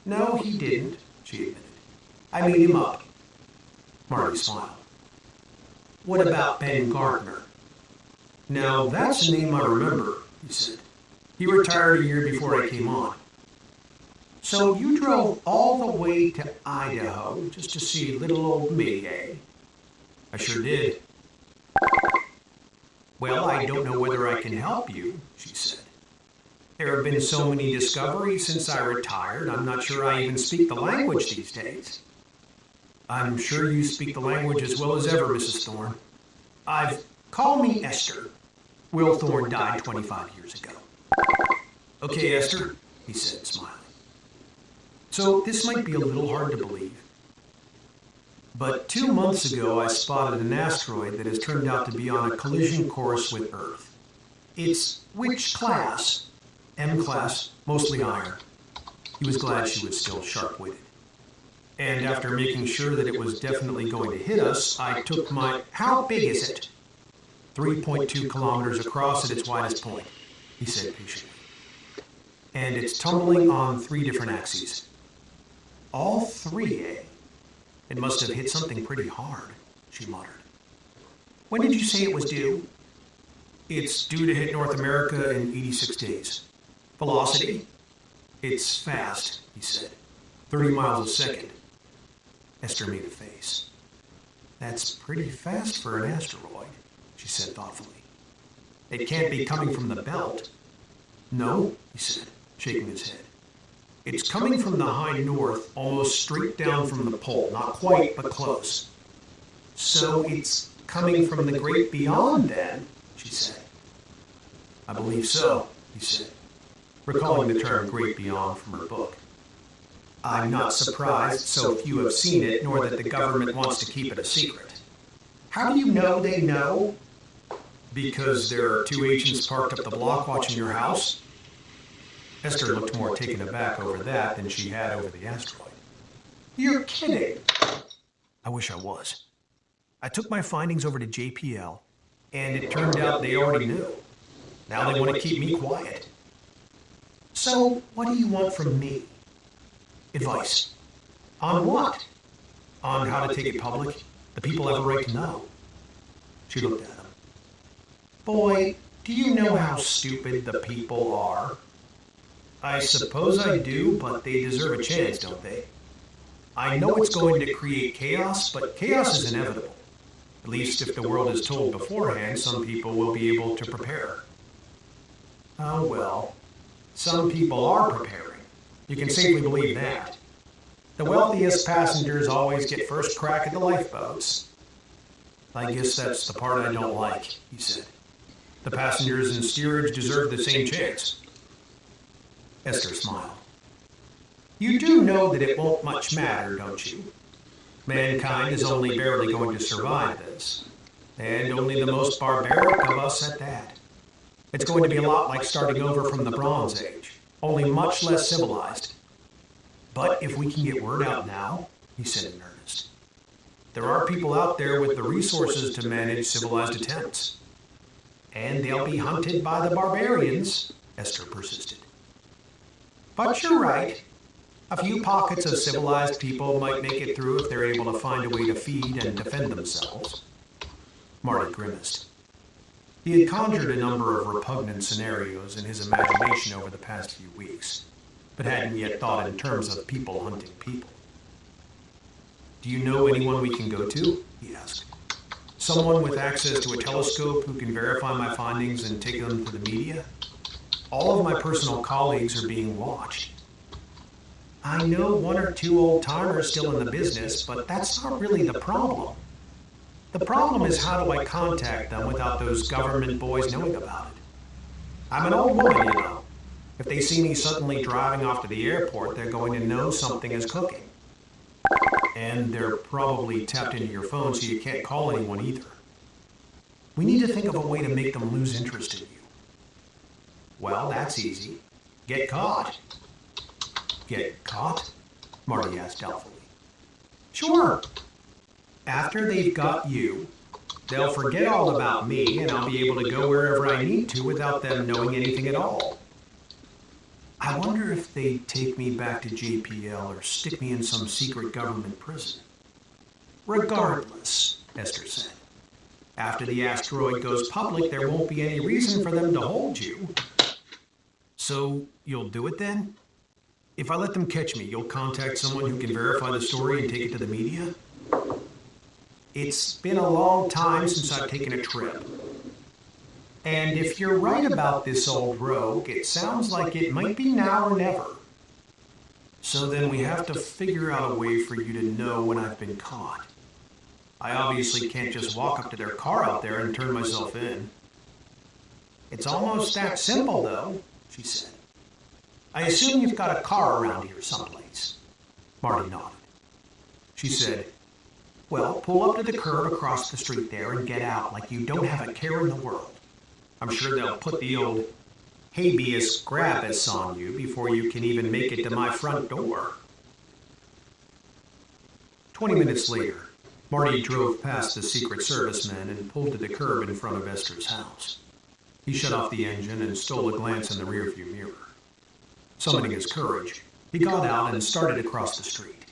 No, he didn't, she admitted. I made him up. Marty smiled. What about Ben Gardner? Now, that's a name I remember, he said. He retired a year before I came on. So you drove all the way to Idaho just to see little old me, eh? I sure did. Well, I don't know whether I can help you, she said. There have been so many discoveries since I retired, I'm not sure I even speak the language these days. I'm sure you speak the language as well as ever, Mrs. Thorne. Call me Esther. Will Thorne died 25 years ago. Okay, Esther, he said, smiling. So this might be a little hard to believe. But 2 months ago, I spotted an asteroid that has turned out to be on a collision course with Earth. It's which class? M class, mostly iron. He was glad she was still sharp-witted. And after making sure that it was definitely going to hit us, I took my... How big is it? 3.2 kilometers across at its widest point, he said patiently. And it's tumbling on 3 different axes. All 3, eh? It must have hit something pretty hard, she muttered. When did you say it was due? It's due to hit North America in 86 days. Velocity? It's fast, he said. 30 miles a second. Esther made a face. That's pretty fast for an asteroid, she said thoughtfully. It can't be coming from the belt. No, he said, shaking his head. It's coming from the high north, almost straight down from the pole. Not quite, but close. So it's coming from the great beyond then, she said. I believe so, he said, recalling the term great beyond from her book. I'm not surprised so few have seen it, nor that the government wants to keep it a secret. How do you know they know? Because there are two agents parked up the block watching your house? Esther looked more taken aback over that than she had over the asteroid. You're kidding. I wish I was. I took my findings over to JPL, and it turned out they already knew. Now they want to keep me quiet. So, what do you want from me? Advice. On what? On how to take it public. The people have a right to know. She looked at him. Boy, do you know how stupid the people are? I suppose I do, but they deserve a chance, don't they? I know it's going to create chaos, but chaos is inevitable. At least if the world is told beforehand, some people will be able to prepare. Oh well, some people are preparing. You can safely believe that. The wealthiest passengers always get first crack at the lifeboats. I guess that's the part I don't like, he said. The passengers in steerage deserve the same chance. Esther smiled. You do know that it won't much matter, don't you? Mankind is only barely going to survive this, and only the most barbaric of us at that. It's going to be a lot like starting over from the Bronze Age, only much less civilized. But if we can get word out now, he said in earnest, there are people out there with the resources to manage civilized attempts. And they'll be hunted by the barbarians, Esther persisted. But you're right. A few pockets of civilized people might make it through if they're able to find a way to feed and defend themselves. Marty grimaced. He had conjured a number of repugnant scenarios in his imagination over the past few weeks, but hadn't yet thought in terms of people hunting people. Do you know anyone we can go to? He asked. Someone with access to a telescope who can verify my findings and take them to the media? All of my personal colleagues are being watched. I know one or two old-timers still in the business, but that's not really the problem. The problem is how do I contact them without those government boys knowing about it? I'm an old woman, you know. If they see me suddenly driving off to the airport, they're going to know something is cooking. And they're probably tapped into your phone so you can't call anyone either. We need to think of a way to make them lose interest in you. Well, that's easy. Get caught. Get caught? Marty asked doubtfully. Sure. After they've got you, they'll forget all about me and I'll be able to go wherever I need to without them knowing anything at all. I wonder if they'd take me back to JPL or stick me in some secret government prison. Regardless, Esther said. After the asteroid goes public, there won't be any reason for them to hold you. So, you'll do it then? If I let them catch me, you'll contact someone who can verify the story and take it to the media? It's been a long time since I've taken a trip. And if you're right about this old rogue, it sounds like it might be now or never. So then we have to figure out a way for you to know when I've been caught. I obviously can't just walk up to their car out there and turn myself in. It's almost that simple, though, she said. I assume you've got a car around here someplace. Marty nodded. She said, well, pull up to the curb across the street there and get out like you don't have a care in the world. I'm sure they'll put the old habeas corpus on you before you can even make it to my front door. 20 minutes later, Marty drove past the Secret Service men and pulled to the curb in front of Esther's house. He shut off the engine and stole a glance in the rearview mirror. Summoning his courage, he got out and started across the street.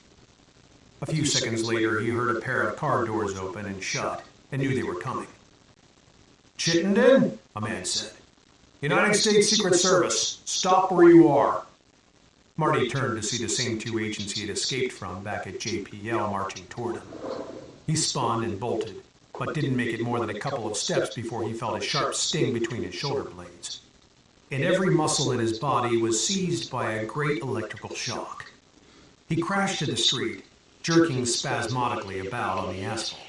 A few seconds later, he heard a pair of car doors open and shut and knew they were coming. Chittenden, a man said. United States Secret Service, stop where you are. Marty turned to see the same two agents he had escaped from back at JPL marching toward him. He spun and bolted, but didn't make it more than a couple of steps before he felt a sharp sting between his shoulder blades. And every muscle in his body was seized by a great electrical shock. He crashed to the street, jerking spasmodically about on the asphalt.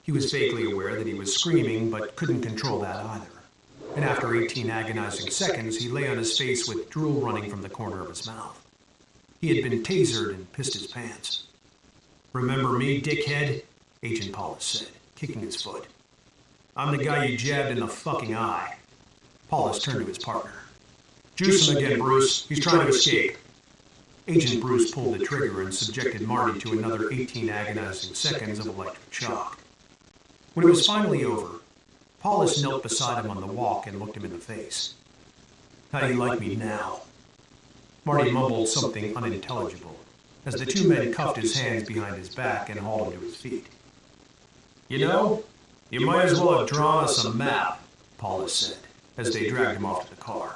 He was vaguely aware that he was screaming, but couldn't control that either. And after 18 agonizing seconds, he lay on his face with drool running from the corner of his mouth. He had been tasered and pissed his pants. Remember me, dickhead? Agent Paulus said, kicking his foot. I'm the guy you jabbed in the fucking eye. Paulus turned to his partner. Juice him again, Bruce. He's trying to escape. Agent Bruce pulled the trigger and subjected Marty to another 18 agonizing seconds of electric shock. When it was finally over, Paulus knelt beside him on the walk and looked him in the face. How do you like me now? Marty mumbled something unintelligible as the two men cuffed his hands behind his back and hauled him to his feet. You know, you might as well have drawn us a map, Paulus said, as they dragged him off to the car.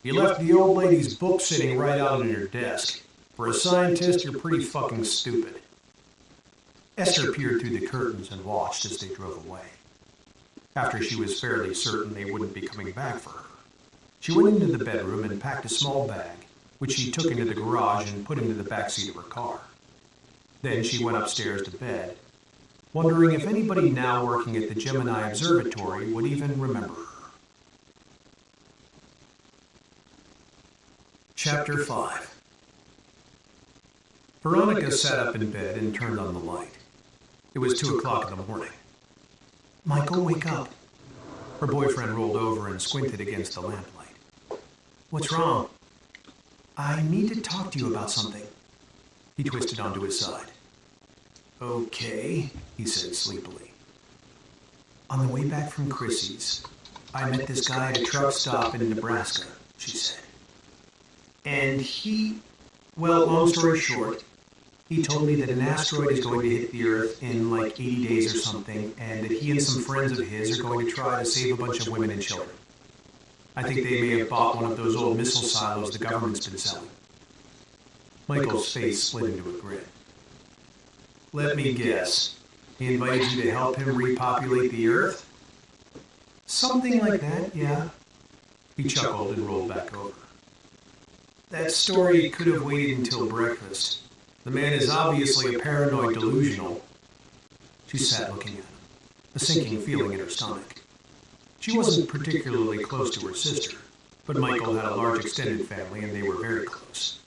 You left the old lady's book sitting right out on your desk. For a scientist, you're pretty fucking stupid. Esther peered through the curtains and watched as they drove away. After she was fairly certain they wouldn't be coming back for her, she went into the bedroom and packed a small bag, which she took into the garage and put into the back seat of her car. Then she went upstairs to bed, wondering if anybody now working at the Gemini Observatory would even remember her. Chapter 5. Veronica sat up in bed and turned on the light. It was 2 o'clock in the morning. Michael, wake up. Her boyfriend rolled over and squinted against the lamplight. What's wrong? I need to talk to you about something. He twisted onto his side. Okay, he said sleepily. On the way back from Chrissy's, I met this guy at a truck stop in Nebraska, she said. And well, long story short, he told me that an asteroid is going to hit the Earth in like 80 days or something, and that he and some friends of his are going to try to save a bunch of women and children. I think they may have bought one of those old missile silos the government's been selling. Michael's face split into a grin. Let me guess. He invited you to help him repopulate the Earth? Something like that, yeah. He chuckled and rolled back over. That story could have waited until breakfast. The man is obviously a paranoid delusional. She sat looking at him, a sinking feeling in her stomach. She wasn't particularly close to her sister, but Michael had a large extended family and they were very close.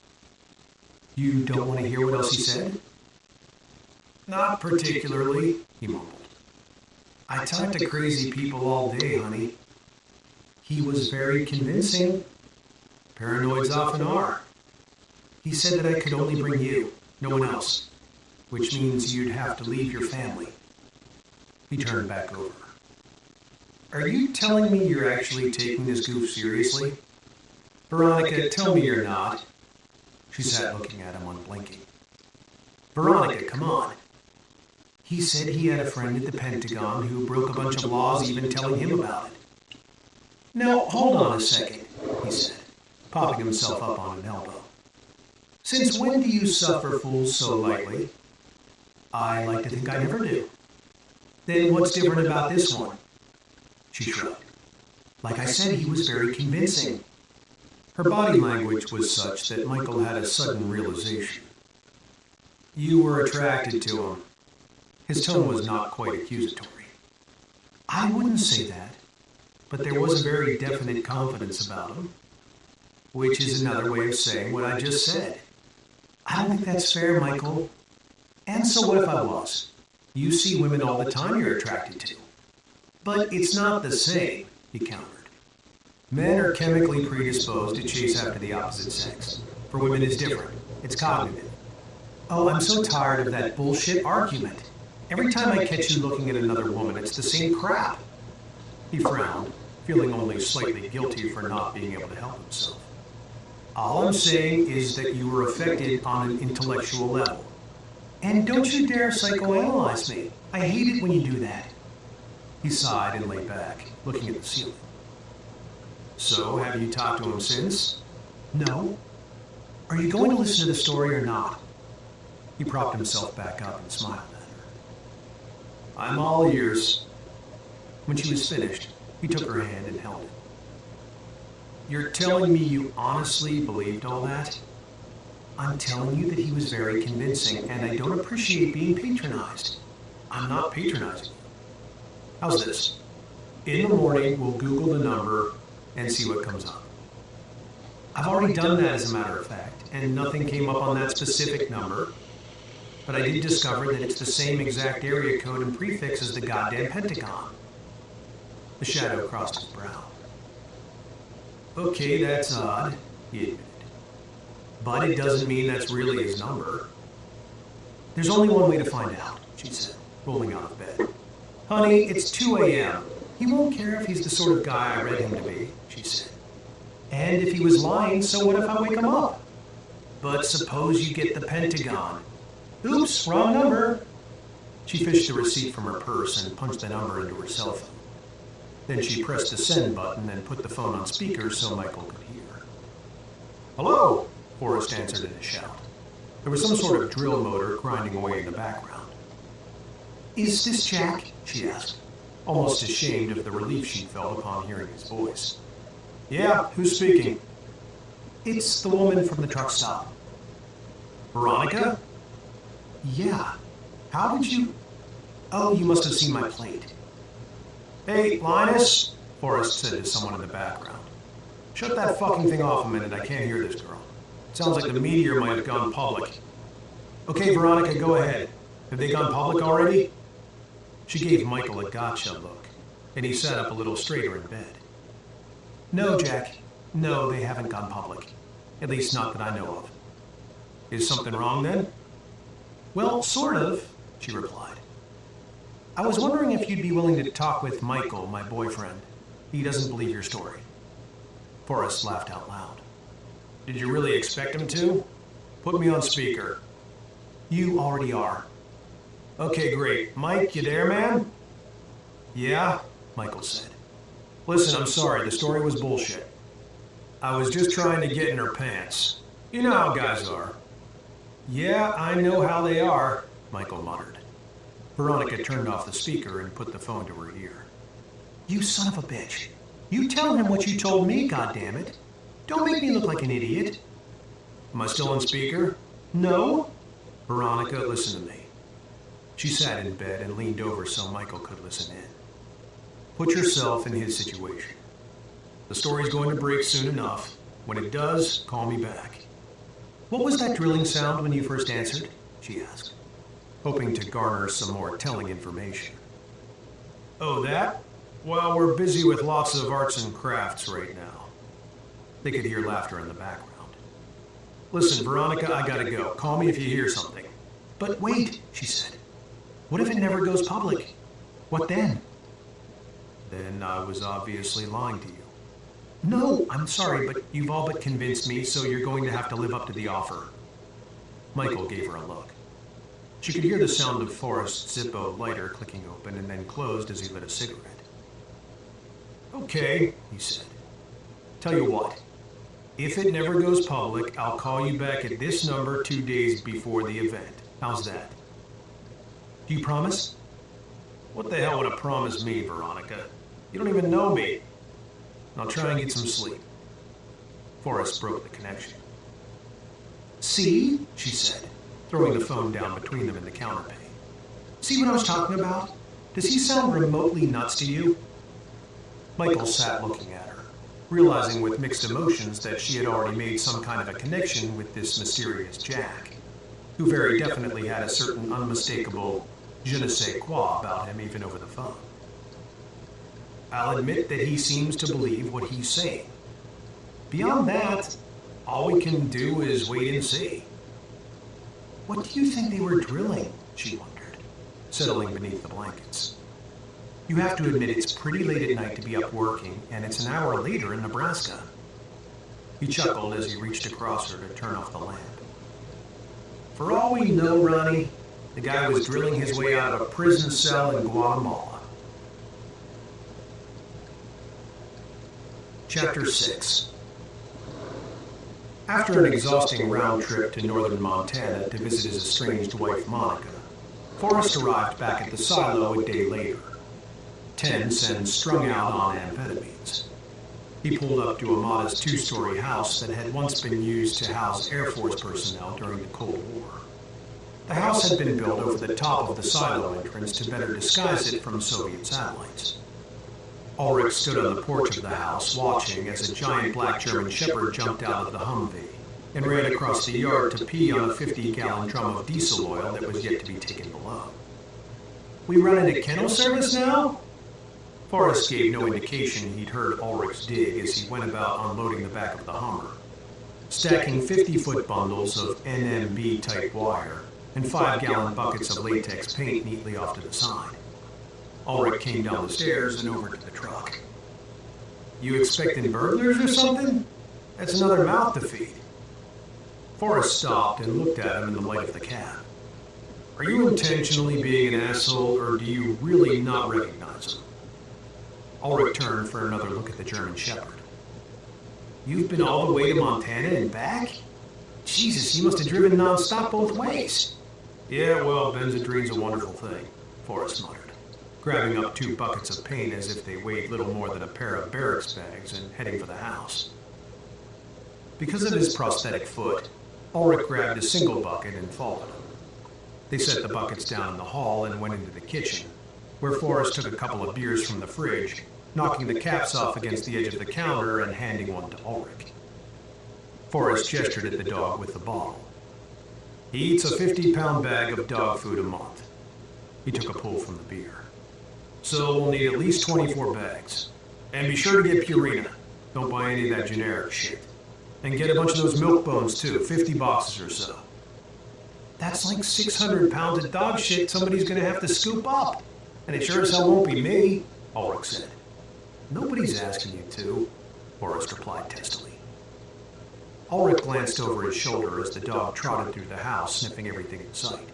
You don't want to hear what else he said? Not particularly, he mumbled. I talked to crazy people all day, honey. He was very convincing. Paranoids often are. He said that I could only bring you, no one else, which means you'd have to leave your family. He turned back over. Are you telling me you're actually taking this goof seriously? Veronica, tell me you're not. She sat looking at him unblinking. Veronica, come on. He said he had a friend at the Pentagon who broke a bunch of laws even telling him about it. Now, hold on a second, he said, popping himself up on an elbow. Since when do you suffer fools so lightly? I like to think I never do. Then what's different about this one? She shrugged. Like I said, he was very convincing. Her body language was such that Michael had a sudden realization. You were attracted to him. His tone was not quite accusatory. I wouldn't say that, but there was a very definite confidence about him, which is another way of saying what I just said. I don't think that's fair, Michael. And so what if I was? You see women all the time you're attracted to. But it's not the same, he countered. Men are chemically predisposed to chase after the opposite sex. For women it's different. It's cognitive. Oh, I'm so tired of that bullshit argument. Every time I catch you looking at another woman, it's the same crap. He frowned, feeling only slightly guilty for not being able to help himself. All I'm saying is that you were affected on an intellectual level. And don't you dare psychoanalyze me. I hate it when you do that. He sighed and lay back, looking at the ceiling. So, have you talked to him since? No. Are you going to listen to the story or not? He propped himself back up and smiled at her. I'm all ears. When she was finished, he took her hand and held it. You're telling me you honestly believed all that? I'm telling you that he was very convincing, and I don't appreciate being patronized. I'm not patronizing you. How's this? In the morning, we'll Google the number and see what comes up. I've already done that as a matter of fact, and nothing came up on that specific number, but I did discover that it's the same exact area code and prefix as the goddamn Pentagon. The shadow crossed his brow. Okay, that's odd, he admitted. But it doesn't mean that's really his number. There's only one way to find out, she said, rolling out of bed. Honey, it's 2 a.m. He won't care if he's the sort of guy I read him to be, she said. And if he was lying, so what if I wake him up? But suppose you get the Pentagon. Oops, wrong number. She fished a receipt from her purse and punched the number into her cell phone. Then she pressed the send button and put the phone on speaker so Michael could hear. Hello, Forrest answered in a shout. There was some sort of drill motor grinding away in the background. Is this Jack? She asked, almost ashamed of the relief she felt upon hearing his voice. Yeah, who's speaking? It's the woman from the truck stop. Veronica? Yeah. How did you... Oh, you must have seen my plate. Hey, Linus, Forrest said to someone in the background. Shut that fucking thing off a minute, I can't hear this girl. It sounds like the meteor might have gone public. Okay, Veronica, go ahead. Have they gone public already? She gave Michael a gotcha look, and he sat up a little straighter in bed. No, Jack. No, they haven't gone public. At least not that I know of. Is something wrong then? Well, sort of, she replied. I was wondering if you'd be willing to talk with Michael, my boyfriend. He doesn't believe your story. Forrest laughed out loud. Did you really expect him to? Put me on speaker. You already are. Okay, great. Mike, you there, man? Yeah, Michael said. Listen, I'm sorry, the story was bullshit. I was just trying to get in her pants. You know how guys are. Yeah, I know how they are, Michael muttered. Veronica turned off the speaker and put the phone to her ear. You son of a bitch. You tell him what you told me, goddammit. Don't make me look like an idiot. Am I still on speaker? No. Veronica, listen to me. She sat in bed and leaned over so Michael could listen in. Put yourself in his situation. The story's going to break soon enough. When it does, call me back. What was that drilling sound when you first answered? She asked, hoping to garner some more telling information. Oh, that? Well, we're busy with lots of arts and crafts right now. They could hear laughter in the background. Listen, Veronica, I gotta go. Call me if you hear something. But wait, she said. What if it never goes public? What then? Then I was obviously lying to you. No, I'm sorry, but you've all but convinced me, so you're going to have to live up to the offer. Michael gave her a look. She could hear the sound of Forrest's Zippo lighter clicking open and then closed as he lit a cigarette. Okay, he said. Tell you what, if it never goes public, I'll call you back at this number 2 days before the event. How's that? Do you promise? What the hell would a promise mean, Veronica? You don't even know me. I'll try and get some sleep. Forrest broke the connection. See, she said, throwing the phone down between them in the counterpane. See what I was talking about? Does he sound remotely nuts to you? Michael sat looking at her, realizing with mixed emotions that she had already made some kind of a connection with this mysterious Jack, who very definitely had a certain unmistakable je ne sais quoi about him even over the phone. I'll admit that he seems to believe what he's saying. Beyond that, all we can do is wait and see. What do you think they were drilling? She wondered, settling beneath the blankets. You have to admit it's pretty late at night to be up working, and it's an hour later in Nebraska. He chuckled as he reached across her to turn off the lamp. For all we know, Ronnie, the guy was drilling his way out of a prison cell in Guatemala. Chapter 6. After an exhausting round trip to northern Montana to visit his estranged wife Monica, Forrest arrived back at the silo a day later, tense and strung out on amphetamines. He pulled up to a modest two-story house that had once been used to house Air Force personnel during the Cold War. The house had been built over the top of the silo entrance to better disguise it from Soviet satellites. Ulrich stood on the porch of the house, watching as a giant black German shepherd jumped out of the Humvee and ran across the yard to pee on a 50-gallon drum of diesel oil that was yet to be taken below. We running a kennel service now? Forrest gave no indication he'd heard Ulrich's dig as he went about unloading the back of the Hummer, stacking 50-foot bundles of NMB-type wire and 5-gallon buckets of latex paint neatly off to the side. Ulrich came down the stairs and over to the truck. "You expecting burglars or something? That's another mouth to feed." Forrest stopped and looked at him in the light of the cab. "Are you intentionally being an asshole, or do you really not recognize him?" Ulrich turned for another look at the German Shepherd. "You've been all the way to Montana and back? Jesus, you must have driven non-stop both ways." "Yeah, well, Benzedrine's a wonderful thing," Forrest muttered, grabbing up 2 buckets of paint as if they weighed little more than a pair of barracks bags and heading for the house. Because of his prosthetic foot, Ulrich grabbed a single bucket and followed him. They set the buckets down in the hall and went into the kitchen, where Forrest took a couple of beers from the fridge, knocking the caps off against the edge of the counter and handing one to Ulrich. Forrest gestured at the dog with the bottle. "He eats a 50-pound bag of dog food a month." He took a pull from the beer. "So we'll need at least 24 bags. And be sure to get Purina. Don't buy any of that generic shit. And get a bunch of those milk bones too, 50 boxes or so." "That's like 600 pounds of dog shit somebody's gonna have to scoop up. And it sure as hell won't be me," Ulrich said. "Nobody's asking you to," Forrest replied testily. Ulrich glanced over his shoulder as the dog trotted through the house, sniffing everything in sight.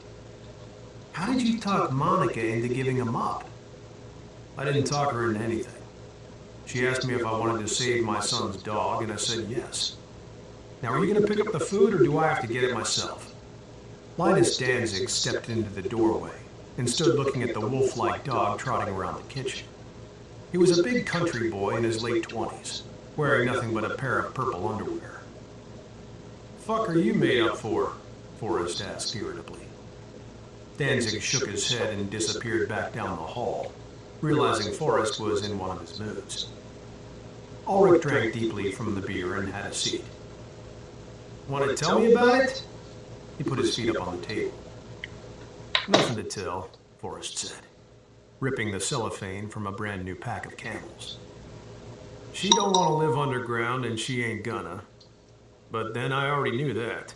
"How did you talk Monica into giving him up?" "I didn't talk her into anything. She asked me if I wanted to save my son's dog, and I said yes. Now, are you going to pick up the food, or do I have to get it myself?" Linus Danzig stepped into the doorway and stood looking at the wolf-like dog trotting around the kitchen. He was a big country boy in his late 20s, wearing nothing but a pair of purple underwear. "Fuck are you made up for?" Forrest asked irritably. Danzig shook his head and disappeared back down the hall, realizing Forrest was in one of his moods. Ulrich drank deeply from the beer and had a seat. "Want to tell me about it?" He put his feet up on the table. "Nothing to tell," Forrest said, ripping the cellophane from a brand new pack of Camels. "She don't want to live underground, and she ain't gonna. But then I already knew that."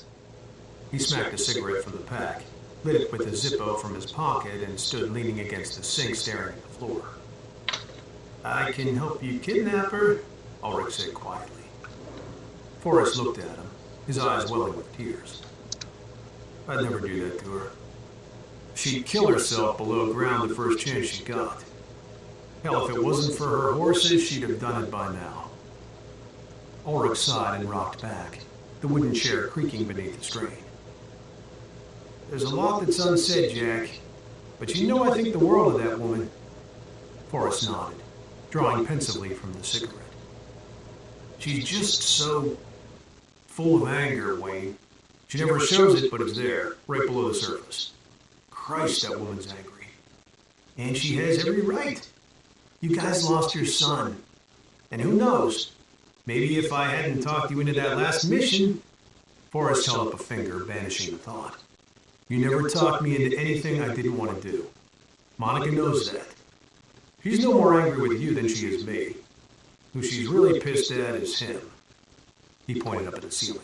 He smacked a cigarette from the pack, lit it with a Zippo from his pocket, and stood leaning against the sink staring at the floor. "I can help you kidnap her," Ulrich said quietly. Forrest looked at him, his eyes welling with tears. "I'd never do that to her. She'd kill herself below ground the first chance she got. Hell, if it wasn't for her horses, she'd have done it by now." Ulrich sighed and rocked back, the wooden chair creaking beneath the strain. "There's a lot that's unsaid, Jack, but you know I think the world of that woman." Forrest nodded, drawing pensively from the cigarette. "She's just so full of anger, Wayne. She never shows it, but it's there, right below the surface. Christ, that woman's angry. And she has every right. You guys lost your son. And who knows, maybe if I hadn't talked you into that last mission..." Forrest held up a finger, banishing the thought. "You never talked me into anything I didn't want to do. Monica knows that. She's no more angry with you than she is me. Who she's really pissed at is him." He pointed up at the ceiling.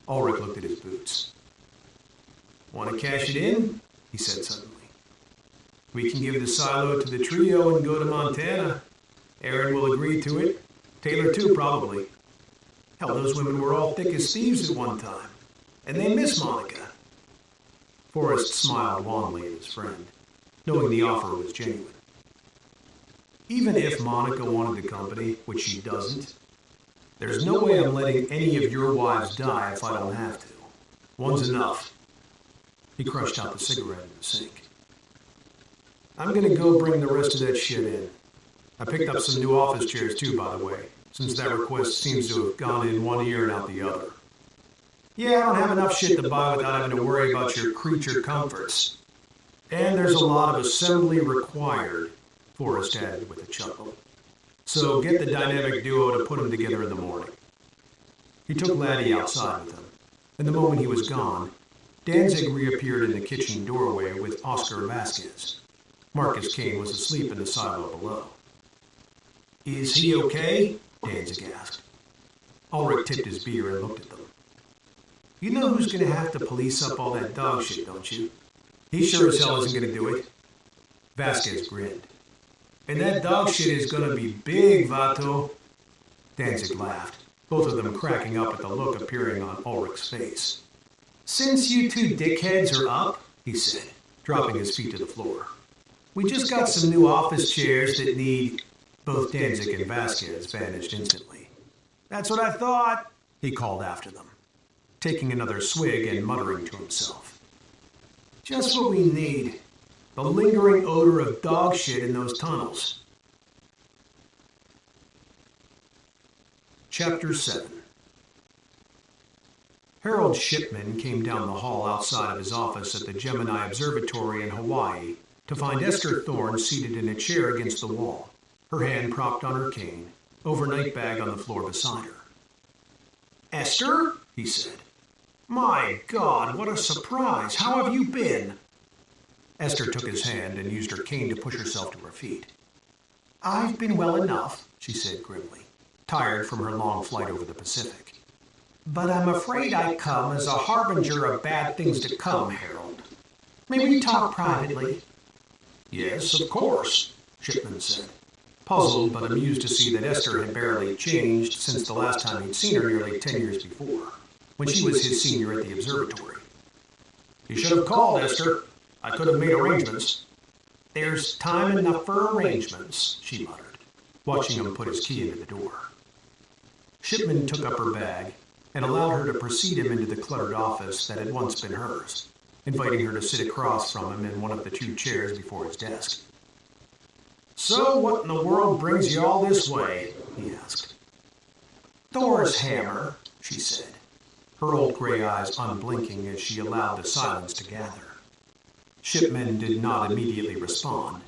Ulrich looked at his boots. "Want to cash it in?" he said suddenly. "We can give the silo to the trio and go to Montana. Aaron will agree to it. Taylor too, probably. Hell, those women were all thick as thieves at one time. And they miss Monica." Forrest smiled wanly at his friend, knowing the offer was genuine. "Even if Monica wanted the company, which she doesn't, there's no way I'm letting any of your wives die if I don't have to. One's enough." He crushed out the cigarette in the sink. "I'm gonna go bring the rest of that shit in. I picked up some new office chairs too, by the way, since that request seems to have gone in one ear and out the other. Yeah, I don't have enough shit to buy without having to worry about your creature comforts. And there's a lot of assembly required," Forrest added with a chuckle. "So get the dynamic duo to put them together in the morning." He took Laddie outside with him, and the moment he was gone, Danzig reappeared in the kitchen doorway with Oscar Vasquez. Marcus Kane was asleep in the silo below. "Is he okay?" Danzig asked. Ulrich tipped his beer and looked at them. "You know who's going to have to police up all that dog shit, don't you? He sure as hell isn't going to do it." Vasquez grinned. "And that dog shit is going to be big, Vato." Danzig laughed, both of them cracking up at the look appearing on Ulrich's face. "Since you two dickheads are up," he said, dropping his feet to the floor, "we just got some new office chairs that need..." Both Danzig and Vasquez vanished instantly. "That's what I thought," he called after them, taking another swig and muttering to himself. "Just what we need. The lingering odor of dog shit in those tunnels." Chapter 7. Harold Shipman came down the hall outside of his office at the Gemini Observatory in Hawaii to find Esther Thorne seated in a chair against the wall, her hand propped on her cane, overnight bag on the floor beside her. "Esther?" he said. "My God, what a surprise! How have you been?" Esther took his hand and used her cane to push herself to her feet. "I've been well enough," she said grimly, tired from her long flight over the Pacific. "But I'm afraid I come as a harbinger of bad things to come, Harold. May we talk privately?" "Yes, of course," Shipman said, puzzled but amused to see that Esther had barely changed since the last time he'd seen her nearly 10 years before, when she was his senior at the observatory. "You should have called, Esther. I could have made arrangements." "There's time enough for arrangements," she muttered, watching him put his key into the door. Shipman took up her bag and allowed her to precede him into the cluttered office that had once been hers, inviting her to sit across from him in one of the two chairs before his desk. "So what in the world brings you all this way?" he asked. "Thor's hammer," she said, her old gray eyes unblinking as she allowed the silence to gather. Shipman did not immediately respond,